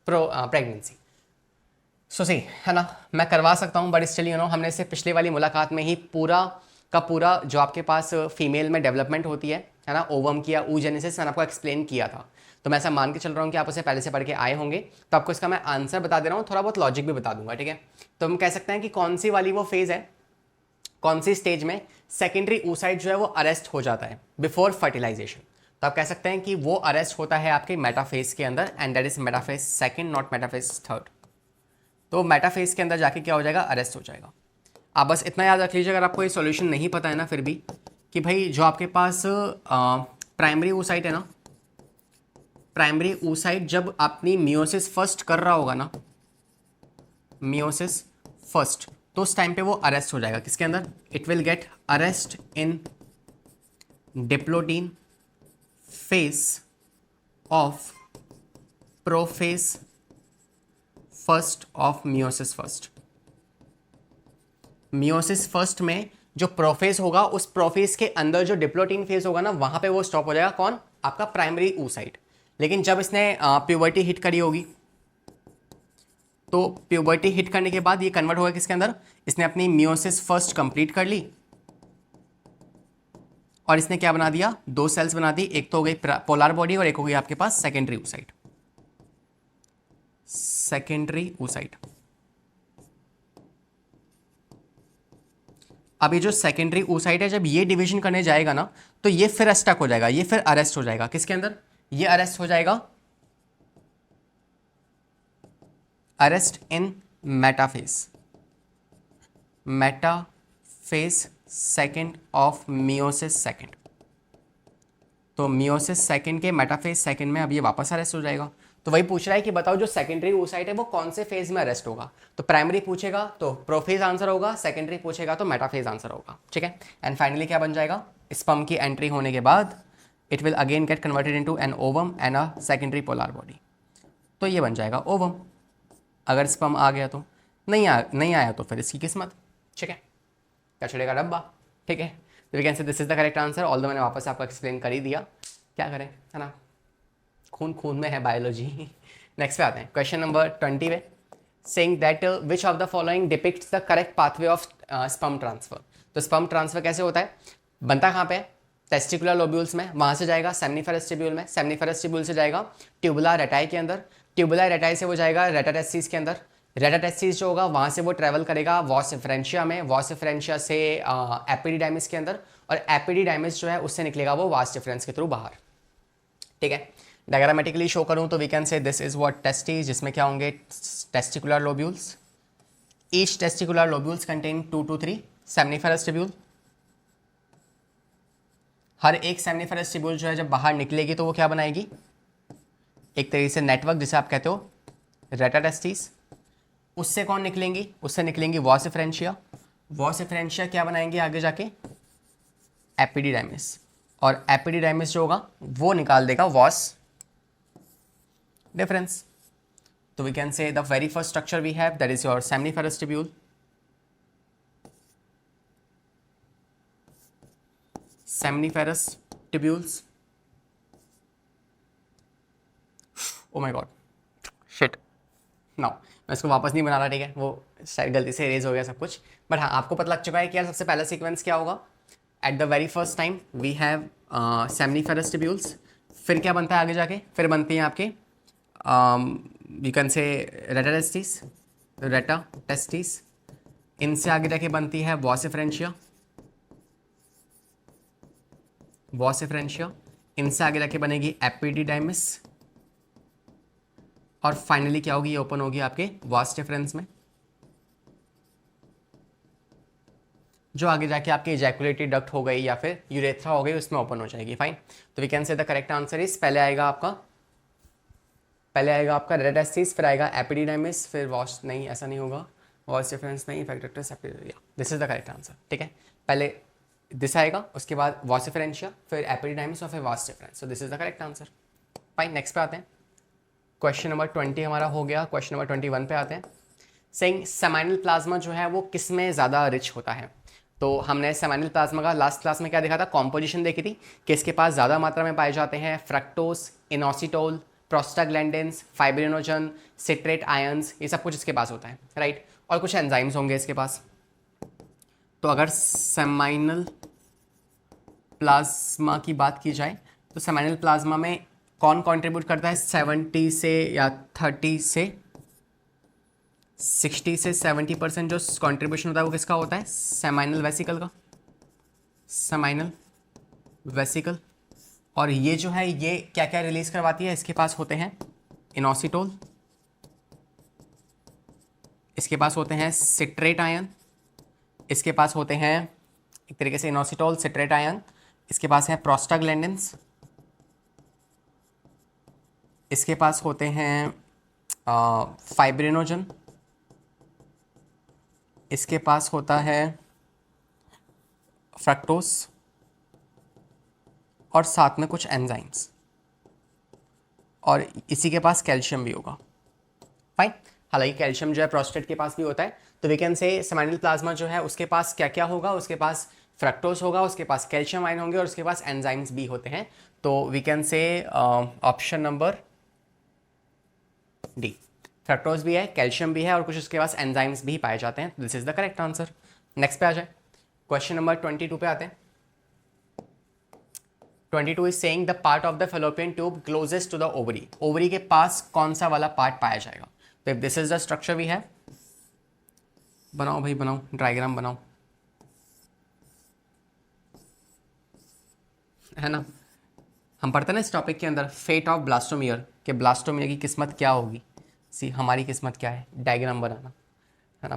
Speaker 1: pregnancy. So see, है ना, मैं करवा सकता हूँ, बट स्टिल हमने इससे पिछले वाली मुलाकात में ही पूरा का पूरा जो आपके पास फीमेल में डेवलपमेंट होती है ना, ओवम की या oogenesis, मैंने आपको एक्सप्लेन किया था। तो मैं ऐसा मान के चल रहा हूँ कि आप उसे पहले से पढ़ के आए होंगे, तो आपको इसका मैं आंसर बता दे रहा हूँ, थोड़ा बहुत लॉजिक भी बता दूंगा। ठीक है, तो हम कह सकते हैं कि कौन सी वाली वो फेज है, कौन सी स्टेज में सेकेंडरी oocyte जो है वो अरेस्ट हो जाता है बिफोर फर्टिलाइजेशन। तो आप कह सकते हैं कि वो अरेस्ट होता है आपके मेटाफेज के अंदर, and that is metaphase second, not metaphase third. तो मेटाफेज के अंदर जाके क्या हो जाएगा, अरेस्ट हो जाएगा। आप बस इतना याद रख लीजिए, अगर आपको ये सॉल्यूशन नहीं पता है ना फिर भी, कि भाई जो आपके पास प्राइमरी oocyte है ना, प्राइमरी oocyte जब अपनी मियोसिस फर्स्ट कर रहा होगा ना, मियोसिस फर्स्ट, तो उस टाइम पे वो अरेस्ट हो जाएगा किसके अंदर, it will get arrest in diplotene phase of prophase first of meiosis first. Meiosis first में जो प्रोफेज होगा, उस प्रोफेज के अंदर जो डिप्लोटीन फेज होगा ना, वहां पे वो स्टॉप हो जाएगा, कौन, आपका प्राइमरी oocyte। लेकिन जब इसने प्यूबर्टी हिट करी होगी, तो प्यूबर्टी हिट करने के बाद ये कन्वर्ट होगा किसके अंदर, इसने अपनी मियोसिस फर्स्ट कंप्लीट कर ली, और इसने क्या बना दिया, 2 सेल्स बना दी, एक तो हो गई पोलर बॉडी और एक हो गई आपके पास सेकेंडरी oocyte। Secondary oocyte। अब ये जो सेकेंडरी oocyte है, जब ये डिवीजन करने जाएगा ना, तो ये फिर स्टक हो जाएगा, ये फिर अरेस्ट हो जाएगा किसके अंदर, ये अरेस्ट हो जाएगा arrest in metaphase, metaphase second of meiosis second. तो मियोसिस सेकेंड के मेटाफेज सेकेंड में अब ये वापस अरेस्ट हो जाएगा। तो वही पूछ रहा है कि बताओ जो सेकेंडरी oocyte है वो कौन से फेज में अरेस्ट होगा। तो प्राइमरी पूछेगा तो प्रोफेज आंसर होगा, सेकेंडरी पूछेगा तो मेटाफेज आंसर होगा, ठीक है। एंड फाइनली क्या बन जाएगा, स्पर्म की एंट्री होने के बाद it will again get converted into an ovum and a secondary polar body. तो ये बन जाएगा ओवम, अगर स्पर्म आ गया तो। नहीं आया तो फिर इसकी किस्मत, ठीक है, कचड़े का डब्बा, ठीक है। तो we can say this is the correct answer. All दो मैंने वापस आपको एक्सप्लेन कर ही दिया, क्या करें, है ना, खून खून में है बायोलॉजी। नेक्स्ट पे आते हैं क्वेश्चन नंबर 20 पे, saying that which of the following depicts the correct pathway of sperm transfer. तो स्पर्म ट्रांसफर कैसे होता है, बनता कहाँ पे, टेस्टिकुलर लोब्यूल्स में, वहाँ से जाएगा सेमनीफेरस ट्यूब्यूल में, सेमनीफेरस ट्यूब्यूल से जाएगा ट्यूबुलर रेटाई के अंदर, ट्यूबुलर रेटाई से वो जाएगा रेटाटेस्टिस के अंदर, रेटाटेस्टिस जो होगा वहाँ से वो ट्रैवल करेगा वॉस डिफरेंशिया में, वॉस डिफरेंशिया से एपिडिडाइमिस के अंदर, और एपिडिडाइमिस जो है उससे निकलेगा वो वास डिफरेंस के थ्रू बाहर, ठीक है। डायग्रामेटिकली शो करूँ तो we can say this is what testis, जिसमें क्या होंगे testicular lobules, each testicular lobules contain 2 to 3 seminiferous tubule. हर एक सेमनीफेरस ट्यूब्यूल जो है जब बाहर निकलेगी तो वो क्या बनाएगी, एक तरीके से नेटवर्क जिसे आप कहते हो रेटाटेस्टिस। उससे कौन निकलेंगी, उससे निकलेंगी वॉस डिफरेंशिया, वॉस डिफरेंशिया क्या बनाएंगे आगे जाके एपिडिडाइमिस, और एपिडिडाइमिस जो होगा वो निकाल देगा वॉस डिफरेंस। तो we can say the very first structure we have that is your seminiferous tubule, seminiferous tubules, oh my god shit, now मैं इसको वापस नहीं बना रहा, ठीक है, वो शायद गलती से इरेज हो गया सब कुछ, बट हाँ आपको पता लग चुका है कि यार सबसे पहला सीक्वेंस क्या होगा, at the very first time we have seminiferous tubules, फिर क्या बनता है आगे जाके, फिर बनती हैं आपके यू कैन से रेटाटेस्टिस, रेटाटेस्टिस, इनसे आगे जाके बनती है वॉस डिफरेंशिया, वॉस डिफरेंशिया, इनसे आगे जाके बनेगी एपिडिडाइमिस, और फाइनली क्या होगी, ये ओपन होगी आपके वास डिफरेंस में, जो आगे जाके आपकी इजैकुलेटरी डक्ट हो गई या फिर यूरेथ्रा हो गई उसमें ओपन हो जाएगी, फाइन। तो we can say the correct answer is, पहले आएगा आपका रेटाटेस्टिस, फिर आएगा एपिडिडाइमिस, फिर वॉस, नहीं ऐसा नहीं होगा, वॉस डिफरेंस नहीं, इफेक्टेक्टस एपिडिया, this is the correct answer, ठीक है। पहले दिस आएगा, उसके बाद वॉस डिफरेंशिया, फिर एपिडिडाइमिस और फिर was difference, so this is the correct answer, fine. Next पे आते हैं, क्वेश्चन नंबर 20 हमारा हो गया, क्वेश्चन नंबर 21 पे आते हैं। सेइंग सेमाइनल प्लाज्मा जो है वो किस में ज़्यादा रिच होता है। तो हमने सेमाइनल प्लाज्मा का लास्ट क्लास में क्या देखा था, कॉम्पोजिशन देखी थी कि इसके पास ज़्यादा मात्रा में पाए जाते हैं fructose, inositol, prostaglandins, fibrinogen, citrate ions, ये सब कुछ इसके पास होता है, राइट, और कुछ एंजाइम्स होंगे इसके पास। तो अगर सेमाइनल प्लाज्मा की बात की जाए तो सेमाइनल प्लाज्मा में कौन कंट्रीब्यूट करता है, 70 से या 30 से 60 से 70% जो कंट्रीब्यूशन होता है वो किसका होता है, सेमाइनल वेसिकल का, सेमाइनल वेसिकल। और ये जो है ये क्या क्या रिलीज करवाती है, इसके पास होते हैं इनोसिटोल, इसके पास होते हैं सिट्रेट आयन, इसके पास होते हैं एक तरीके से इनोसिटोल, सिट्रेट आयन, इसके पास है प्रोस्टाग्लैंडिन्स, इसके पास होते हैं फाइब्रिनोजन, इसके पास होता है फ्रक्टोस, और साथ में कुछ एंजाइम्स, और इसी के पास कैल्शियम भी होगा, फाइन। हालांकि कैल्शियम जो है प्रोस्टेट के पास भी होता है। तो we can say seminal plasma जो है उसके पास क्या क्या होगा, उसके पास फ्रक्टोस होगा, उसके पास कैल्शियम आयन होंगे, और उसके पास एंजाइम्स भी होते हैं। तो we can say option number D, fructose भी है, कैल्शियम भी है, और कुछ उसके पास एंजाइम्स भी पाए जाते हैं। This is the correct answer. Next पे आ जाए, क्वेश्चन नंबर 22 पे आते हैं। 22 is saying the part of the fallopian tube closest to the ovary, ovary के पास कौन सा वाला पार्ट पाया जाएगा। तो if this is the structure we have, बनाओ भाई बनाओ, डायग्राम बनाओ, है ना। हम पढ़ते हैं ना इस टॉपिक के अंदर फेट ऑफ ब्लास्टोमियर, कि ब्लास्टोमियर की किस्मत क्या होगी। सी हमारी किस्मत क्या है, डायग्राम बनाना, है ना।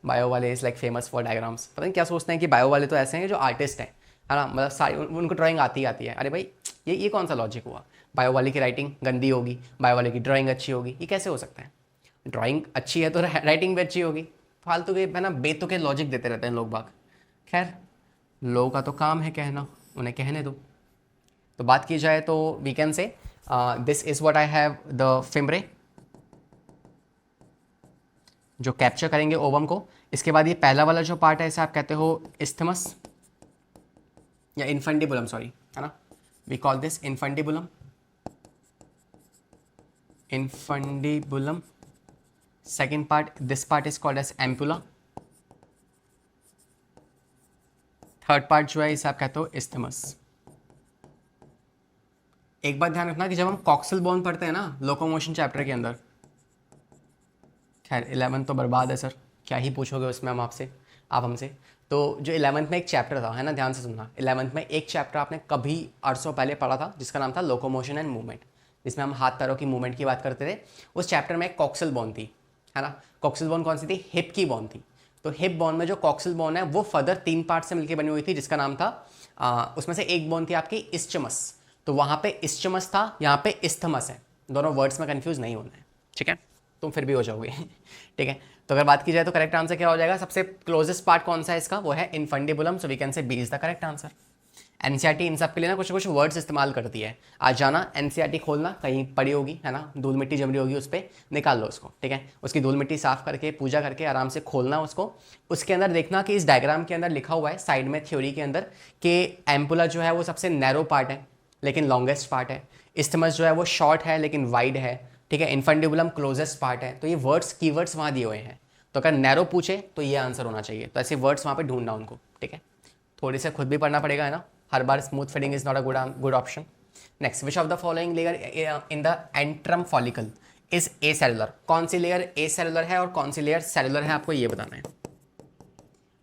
Speaker 1: बायो वाले is like famous for diagrams. पता नहीं क्या सोचते हैं कि बायो वाले तो ऐसे हैं जो आर्टिस्ट हैं, है ना, मतलब सारी उनको ड्राइंग आती है। अरे भाई ये कौन सा लॉजिक हुआ, बायो वाले की राइटिंग गंदी होगी, बायो वाले की ड्राइंग अच्छी होगी, ये कैसे हो सकता है। ड्राइंग अच्छी है तो राइटिंग भी अच्छी होगी। फालतू के, है ना, बेतुके लॉजिक देते रहते हैं लोग बाग। खैर, लोगों का तो काम है कहना, उन्हें कहने दो। तो बात की जाए तो we can say this is what I have the fimbriae, जो कैप्चर करेंगे ओवम को। इसके बाद ये पहला वाला जो पार्ट है इसे आप कहते हो इस्थमस या इन्फंडिबुलम, सॉरी, है ना। We call this infundibulum. Second part, this part is called as ampulla. Third part जो है इसे आप कहते हो इस्थमस। एक बात ध्यान रखना कि जब हम कॉक्सल बोन पढ़ते हैं ना लोकोमोशन चैप्टर के अंदर, खैर 11th तो बर्बाद है सर, क्या ही पूछोगे उसमें हम आपसे, आप हमसे। तो जो 11th में एक चैप्टर था, है ना, ध्यान से सुनना। 11th में एक चैप्टर आपने कभी अरसों पहले पढ़ा था जिसका नाम था लोकोमोशन एंड मूवमेंट, जिसमें हम हाथ पैरों की मूवमेंट की बात करते थे। उस चैप्टर में एक कॉक्सल बोन थी, है ना। कॉक्सल बोन कौन सी थी, हिप की बोन थी। तो हिप बोन में जो कॉक्सल बोन है वो फर्दर 3 पार्ट से मिलकर बनी हुई थी, जिसका नाम था उसमें से एक बोन थी आपकी इस्चमस। तो वहाँ पे इस्चमस था, यहाँ पे इस्थमस है। दोनों वर्ड्स में कंफ्यूज नहीं होना है, ठीक है, तुम फिर भी हो जाओगे। ठीक है, तो अगर बात की जाए तो करेक्ट आंसर क्या हो जाएगा, सबसे क्लोजेस्ट पार्ट कौन सा है इसका, वो है infundibulum. So we can say B is the correct answer. NCERT इन सब के लिए ना कुछ वर्ड्स इस्तेमाल करती है। आज जाना एनसीईआरटी खोलना, कहीं पड़ी होगी, है ना, धूल मिट्टी जम रही होगी उस पर, निकाल लो उसको, ठीक है। उसकी धूल मिट्टी साफ करके पूजा करके आराम से खोलना उसको। उसके अंदर देखना कि इस डायग्राम के अंदर लिखा हुआ है साइड में थ्योरी के अंदर कि एम्पुला जो है वो सबसे नैरो पार्ट है लेकिन लॉन्गेस्ट पार्ट है। इस्थमस जो है वो शॉर्ट है लेकिन वाइड है, ठीक है। इन्फंडिबुलम क्लोजेस्ट पार्ट है। तो ये वर्ड्स कीवर्ड्स वहाँ दिए हुए हैं। तो अगर नैरो पूछे तो ये आंसर होना चाहिए। तो ऐसे वर्ड्स वहाँ पे ढूंढना उनको, ठीक है। थोड़ी से खुद भी पढ़ना पड़ेगा, है ना, हर बार smooth feeding is not a good option. Next, which of the following layer in the antrum follicle is acellular. कौन सी लेयर ए सेलुलर है और कौन सी लेयर सेलुलर है, आपको ये बताना है। तो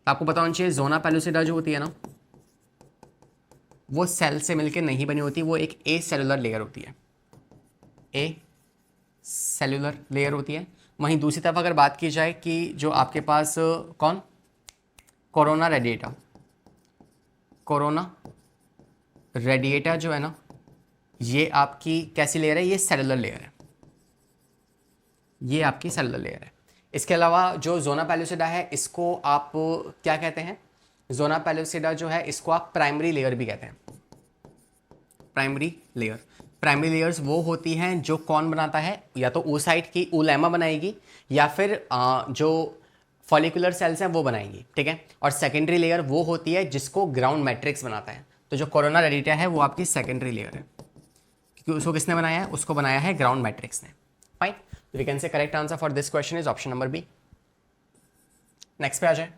Speaker 1: आपको पता होना चाहिए जोना पेलुसिडा जो होती है ना, वो सेल से मिलकर नहीं बनी होती, वो एक ए सेलुलर लेयर होती है, ए सेलुलर लेयर होती है। वहीं दूसरी तरफ अगर बात की जाए कि जो आपके पास कौन, कोरोना रेडिएटा जो है ना, ये आपकी कैसी लेयर है, ये सेलुलर लेयर है, ये आपकी सेलुलर लेयर है। इसके अलावा जो जोना पेलुसिडा है इसको आप क्या कहते हैं, जोना पेलुसिडा जो है इसको आप प्राइमरी लेयर भी कहते हैं। प्राइमरी लेयर्स वो होती हैं जो कौन बनाता है, या तो oocyte की उलेमा बनाएगी या फिर जो फॉलिकुलर सेल्स हैं वो बनाएंगी, ठीक है। और सेकेंडरी लेयर वो होती है जिसको ग्राउंड मैट्रिक्स बनाता है। तो जो कोरोना रेडिएटा है वो आपकी सेकेंडरी लेयर है, क्योंकि उसको किसने बनाया है, उसको बनाया है ग्राउंड मैट्रिक्स ने। फाइन, तो we can say correct answer for this question is option number B. Next पे आ जाए,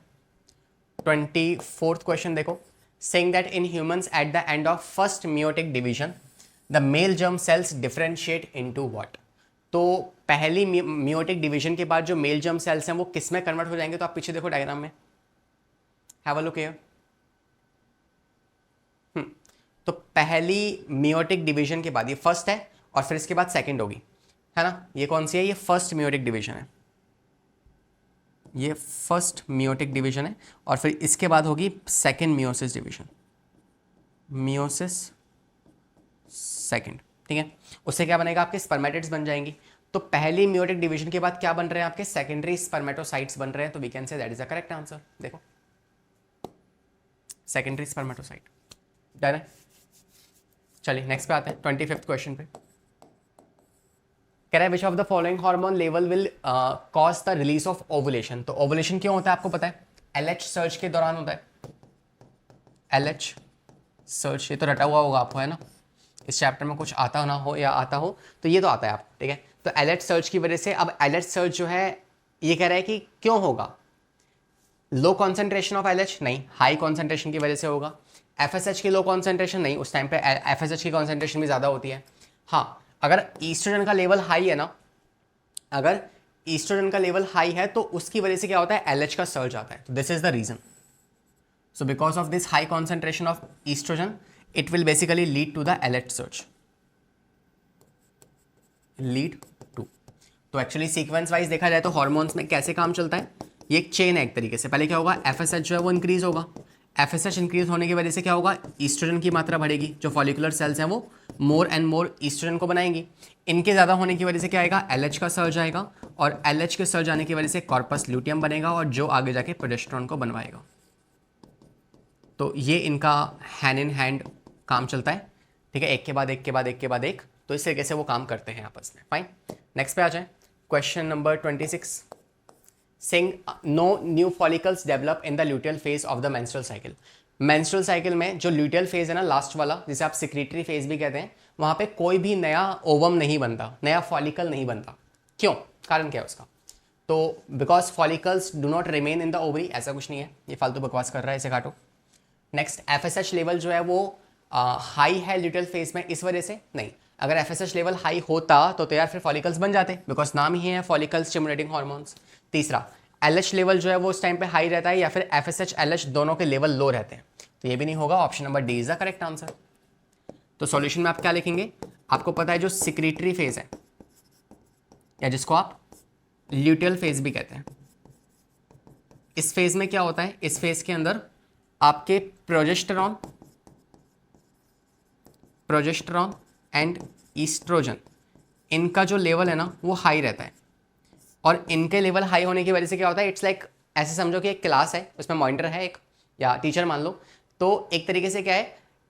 Speaker 1: 24th क्वेश्चन देखो। saying that in humans at the end of first meiotic division the male germ cells differentiate into what। तो पहली meiotic division के बाद जो male germ cells हैं वो किस में कन्वर्ट हो जाएंगे, तो आप पीछे देखो डायग्राम में, हैव अ लुक हियर। तो पहली मियोटिक डिवीजन के बाद ये फर्स्ट है और फिर इसके बाद सेकंड होगी, है ना। ये कौन सी है, ये फर्स्ट मियोटिक डिवीजन है, ये फर्स्ट मियोटिक डिवीजन है। और फिर इसके बाद होगी second meiosis division, meiosis second, ठीक है। उससे क्या बनेगा, आपके स्पर्मेटिड्स बन जाएंगी। तो पहली मियोटिक डिवीजन के बाद क्या बन रहे हैं, आपके सेकेंडरी स्पर्मेटोसाइट्स बन रहे हैं। तो we can say that is the correct answer. देखो, सेकेंडरी स्पर्मेटोसाइट, डन है। चलिए नेक्स्ट पे आते हैं, 25th क्वेश्चन पे। कह रहा है विच of the following hormone level will cause the release of ovulation. तो ओवुलेशन क्यों होता है आपको पता है, LH सर्च के दौरान होता है। LH सर्च, ये तो रटा हुआ होगा आपको, है ना, इस चैप्टर में कुछ आता ना हो या आता हो तो ये तो आता है आपको, ठीक है। तो LH सर्च की वजह से, अब LH सर्च जो है ये कह रहा है कि क्यों होगा, लो कॉन्सेंट्रेशन ऑफ LH नहीं, हाई कॉन्सेंट्रेशन की वजह से होगा। FSH की लो कॉन्सेंट्रेशन नहीं, उस टाइम पे FSH की कॉन्सेंट्रेशन भी ज़्यादा होती है। हाँ, अगर ईस्ट्रोजन का लेवल हाई है ना, अगर ईस्ट्रोजन का लेवल हाई है तो उसकी वजह से क्या होता है, LH का सर्च आता है। तो this is the reason. So because of this high concentration of oestrogen it will basically lead to the LH surge, lead to। तो एक्चुअली सीक्वेंस वाइज देखा जाए तो हॉर्मोन्स में कैसे काम चलता है, ये एक चेन है एक तरीके से। पहले क्या होगा, एफएसएच जो है वो इंक्रीज होगा। एफएसएच इंक्रीज होने की वजह से क्या होगा, ईस्ट्रोजन की मात्रा बढ़ेगी। जो फॉलिकुलर सेल्स हैं वो मोर एंड मोर ईस्ट्रोजन को बनाएंगी। इनके ज़्यादा होने की वजह से क्या आएगा, एलएच का सर्ज आएगा, और एलएच के सर्ज आने की वजह से कॉर्पस ल्यूटियम बनेगा, और जो आगे जाके प्रोजेस्टेरोन को बनवाएगा। तो ये इनका हैंड इन हैंड काम चलता है, ठीक है, एक के बाद एक के बाद एक के बाद एक। तो इस तरीके से वो काम करते हैं आपस में। फाइन, नेक्स्ट पे आ जाए। Question number 26, saying no new follicles develop in the luteal phase of the menstrual cycle. Menstrual cycle में जो ल्यूटियल फेज है ना, लास्ट वाला, जिसे आप सिक्रीटरी फेज भी कहते हैं, वहाँ पे कोई भी नया ओवम नहीं बनता, नया फॉलिकल नहीं बनता। क्यों, कारण क्या है उसका? तो because follicles do not remain in the ovary, ऐसा कुछ नहीं है, ये फालतू बकवास कर रहा है, इसे काटो। नेक्स्ट, एफएसएच लेवल जो है वो हाई है ल्यूटियल फेज में, इस वजह से नहीं। अगर एफएसएच लेवल हाई होता तो यार फिर फॉलिकल्स बन जाते, बिकॉज नाम ही है फॉलिकल स्टिमुलेटिंग हार्मोन्स। तीसरा, एलएच लेवल जो है वो उस टाइम पे हाई रहता है, या फिर एफएसएच एलएच दोनों के लेवल लो रहते हैं, तो ये भी नहीं होगा। Option number D is the correct answer. तो सॉल्यूशन में आप क्या लिखेंगे, आपको पता है जो सिक्रीटरी फेज है, या जिसको आप ल्यूटियल फेज भी कहते हैं, इस फेज में क्या होता है, इस फेज के अंदर आपके प्रोजेस्टेरॉन एंड ईस्ट्रोजन, इनका जो लेवल है ना वो हाई रहता है। और इनके लेवल हाई होने की वजह से क्या होता है, इट्स लाइक ऐसे समझो कि एक क्लास है, उसमें मॉनिटर है एक, या टीचर मान लो। तो एक तरीके से क्या है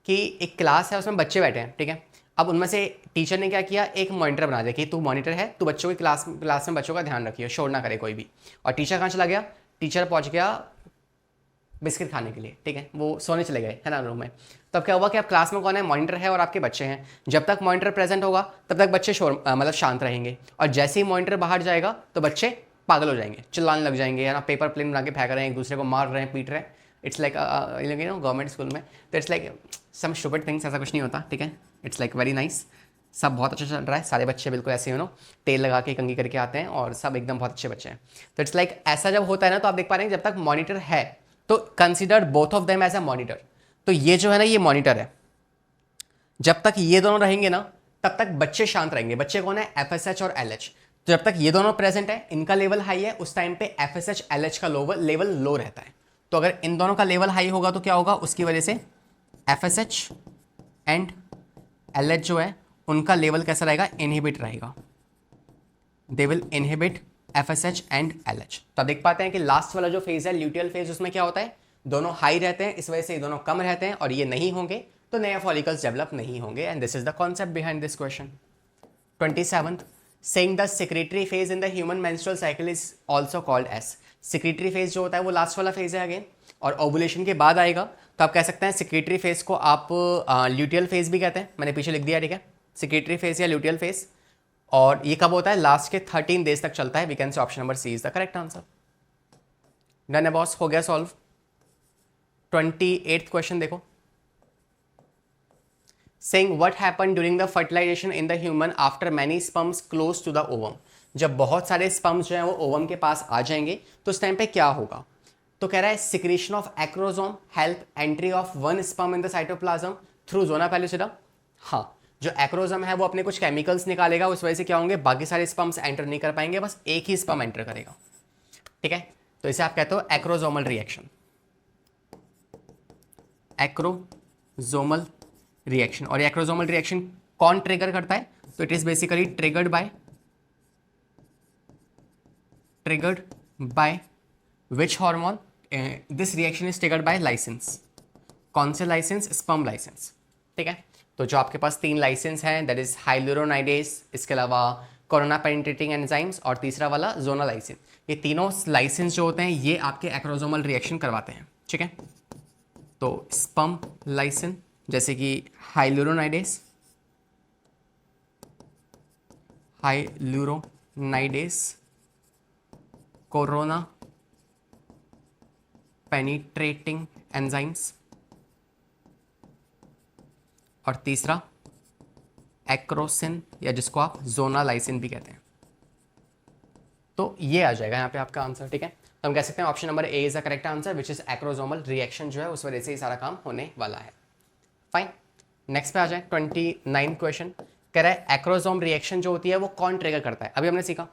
Speaker 1: कि एक क्लास है, उसमें बच्चे बैठे हैं, ठीक है। अब उनमें से टीचर ने क्या किया, एक मॉनिटर बना दिया कि तू मॉनिटर है, तू बच्चों की क्लास में बच्चों का ध्यान रखिए, शोर ना करे कोई भी। और टीचर कहाँ चला गया, टीचर पहुँच गया बिस्किट खाने के लिए, ठीक है, वो सोने चले गए, है ना, रूम में। तब क्या हुआ कि आप क्लास में कौन है, मॉनिटर है और आपके बच्चे हैं। जब तक मॉनिटर प्रेजेंट होगा तब तक बच्चे शोर मतलब शांत रहेंगे, और जैसे ही मॉनिटर बाहर जाएगा तो बच्चे पागल हो जाएंगे, चिल्लाने लग जाएंगे, है ना, पेपर प्लेन बना के फेंक रहे हैं, एक दूसरे को मार रहे हैं, पीट रहे हैं। इट्स लाइक गवर्नमेंट स्कूल में, तो it's like some stupid things, ऐसा कुछ नहीं होता, ठीक है। इट्स लाइक वेरी नाइस, सब बहुत अच्छा चल रहा है, सारे बच्चे बिल्कुल ऐसे तेल लगा के कंघी करके आते हैं, और सब एकदम बहुत अच्छे बच्चे हैं। तो इट्स लाइक ऐसा जब होता है ना, तो आप देख पा रहे हैं जब तक मॉनिटर है तो consider both of them as a monitor. तो ये जो है ना, ये मॉनिटर है, जब तक ये दोनों रहेंगे ना तब तक बच्चे शांत रहेंगे। बच्चे कौन है, एफएसएच और एलएच। तो जब तक ये दोनों प्रेजेंट है, इनका लेवल हाई है, उस टाइम पे एफएसएच एलएच का लेवल लो रहता है। तो अगर इन दोनों का लेवल हाई होगा तो क्या होगा, उसकी वजह से एफएसएच एंड एलएच जो है उनका लेवल कैसा रहेगा, इनहिबिट रहेगा, they will inhibit FSH and LH. तो आप देख पाते हैं कि लास्ट वाला जो फेज है ल्यूटियल फेज, उसमें क्या होता है, दोनों हाई रहते हैं, इस वजह से ये दोनों कम रहते हैं, और ये नहीं होंगे तो नया फॉलिकल्स डेवलप नहीं होंगे। And this is the concept behind this question. 27th, saying the secretory phase in the human menstrual cycle is also called as। secretory phase जो होता है वो लास्ट वाला फेज है अगेन, और ओवुलेशन के बाद आएगा, तो आप कह सकते हैं secretory phase को आप ल्यूटियल फेज भी कहते हैं, मैंने पीछे लिख दिया, ठीक है, secretory phase या ल्यूटियल फेज। और ये कब होता है, लास्ट के 13 डेज तक चलता है। We can say option number C is the correct answer. Done है बॉस, हो गया सॉल्व। 28th क्वेश्चन देखो, saying what happened during the fertilization in the human after many sperms close to the ovum। जब बहुत सारे sperms जो हैं वो ओवम के पास आ जाएंगे तो उस टाइम पे क्या होगा। तो कह रहा है secretion of acrosome help entry of one sperm in the cytoplasm through zona pellucida. हाँ, जो एक्रोसोम है वो अपने कुछ केमिकल्स निकालेगा, उस वजह से क्या होंगे, बाकी सारे स्पर्म्स एंटर नहीं कर पाएंगे, बस एक ही स्पर्म एंटर करेगा, ठीक है। तो इसे आप कहते हो एक्रोसोमल रिएक्शन, एक्रोसोमल रिएक्शन। और एक्रोसोमल रिएक्शन कौन ट्रिगर करता है, तो it is basically triggered by which hormone, this reaction is triggered by lysins. कौन से लाइसेंस, स्पर्म लाइसेंस, ठीक है। तो जो आपके पास 3 लाइसेंस हैं, दैट इज हाइलुरोनाइडेज, इसके अलावा कोरोना पेनिट्रेटिंग एंजाइम्स, और तीसरा वाला जोना लाइसिन। ये तीनों लाइसेंस जो होते हैं ये आपके एक्रोसोमल रिएक्शन करवाते हैं, ठीक है। तो स्पर्म लाइसिन जैसे कि हाइलुरोनाइडेज, कोरोना पेनिट्रेटिंग एंजाइम्स, और तीसरा एक्रोसिन, या जिसको आप जोना लाइसिन भी कहते हैं। तो ये आ जाएगा यहाँ पे आपका आंसर, ठीक है। तो हम कह सकते हैं option number A is the correct answer, which is acrosomal reaction जो है उस वजह से ही सारा काम होने वाला है। फाइन, नेक्स्ट पे आ जाए। 29 क्वेश्चन कह रहा है एक्रोसोम रिएक्शन जो होती है वो कौन ट्रिगर करता है। अभी हमने सीखा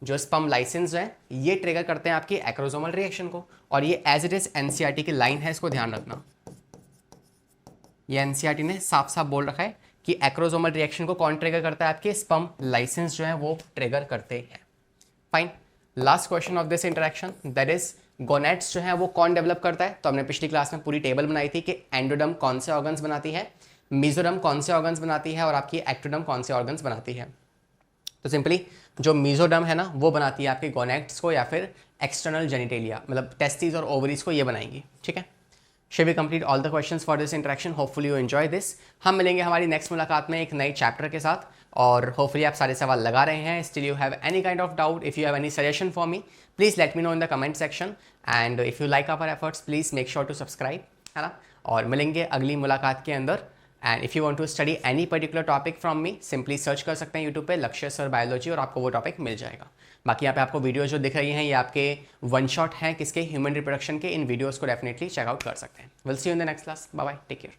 Speaker 1: जो स्पर्म लाइसेंस है ये ट्रिगर करते हैं आपकी एक्रोसोमल रिएक्शन को, और ये एज इट इज एनसीईआरटी की लाइन है, इसको ध्यान रखना। ये एनसीईआरटी ने साफ साफ बोल रखा है कि एक्रोसोमल रिएक्शन को कौन ट्रिगर करता है, आपके स्पर्म लाइसेंस जो है वो ट्रिगर करते हैं। Fine, last question of this interaction, that is gonads जो है वो कौन डेवलप करता है। तो हमने पिछली क्लास में पूरी टेबल बनाई थी कि एंडोडर्म कौन से ऑर्गन्स बनाती है, मीजोडर्म कौन से ऑर्गन्स बनाती है, और आपकी एक्टोडर्म कौन से ऑर्गन्स बनाती है। तो सिंपली जो मीजोडर्म है ना वो बनाती है आपके गोनेट्स को, या फिर एक्सटर्नल जेनिटेलिया मतलब टेस्टिस और ओवरीज को ये बनाएंगी। ठीक है, Shall we complete all the questions for this interaction? Hopefully you enjoy this. हम मिलेंगे हमारी नेक्स्ट मुलाकात में एक नए चैप्टर के साथ, और होपफुली आप सारे सवाल लगा रहे हैं। Still you have any kind of doubt, if you have any suggestion for me, please let me know in the comment section. And if you like our efforts, please make sure to subscribe, है ना। और मिलेंगे अगली मुलाकात के अंदर। And if you want to study any particular topic from me, simply search कर सकते हैं यूट्यूब पे लक्ष्य सर बायोलॉजी, और आपको वो टॉपिक मिल जाएगा। बाकी यहाँ पे आपको वीडियो जो दिख रही हैं ये आपके वन शॉट हैं किसके, ह्यूमन रिप्रोडक्शन के। इन वीडियोस को डेफिनेटली चेकआउट कर सकते हैं। Will see you in the next class, bye bye, take care.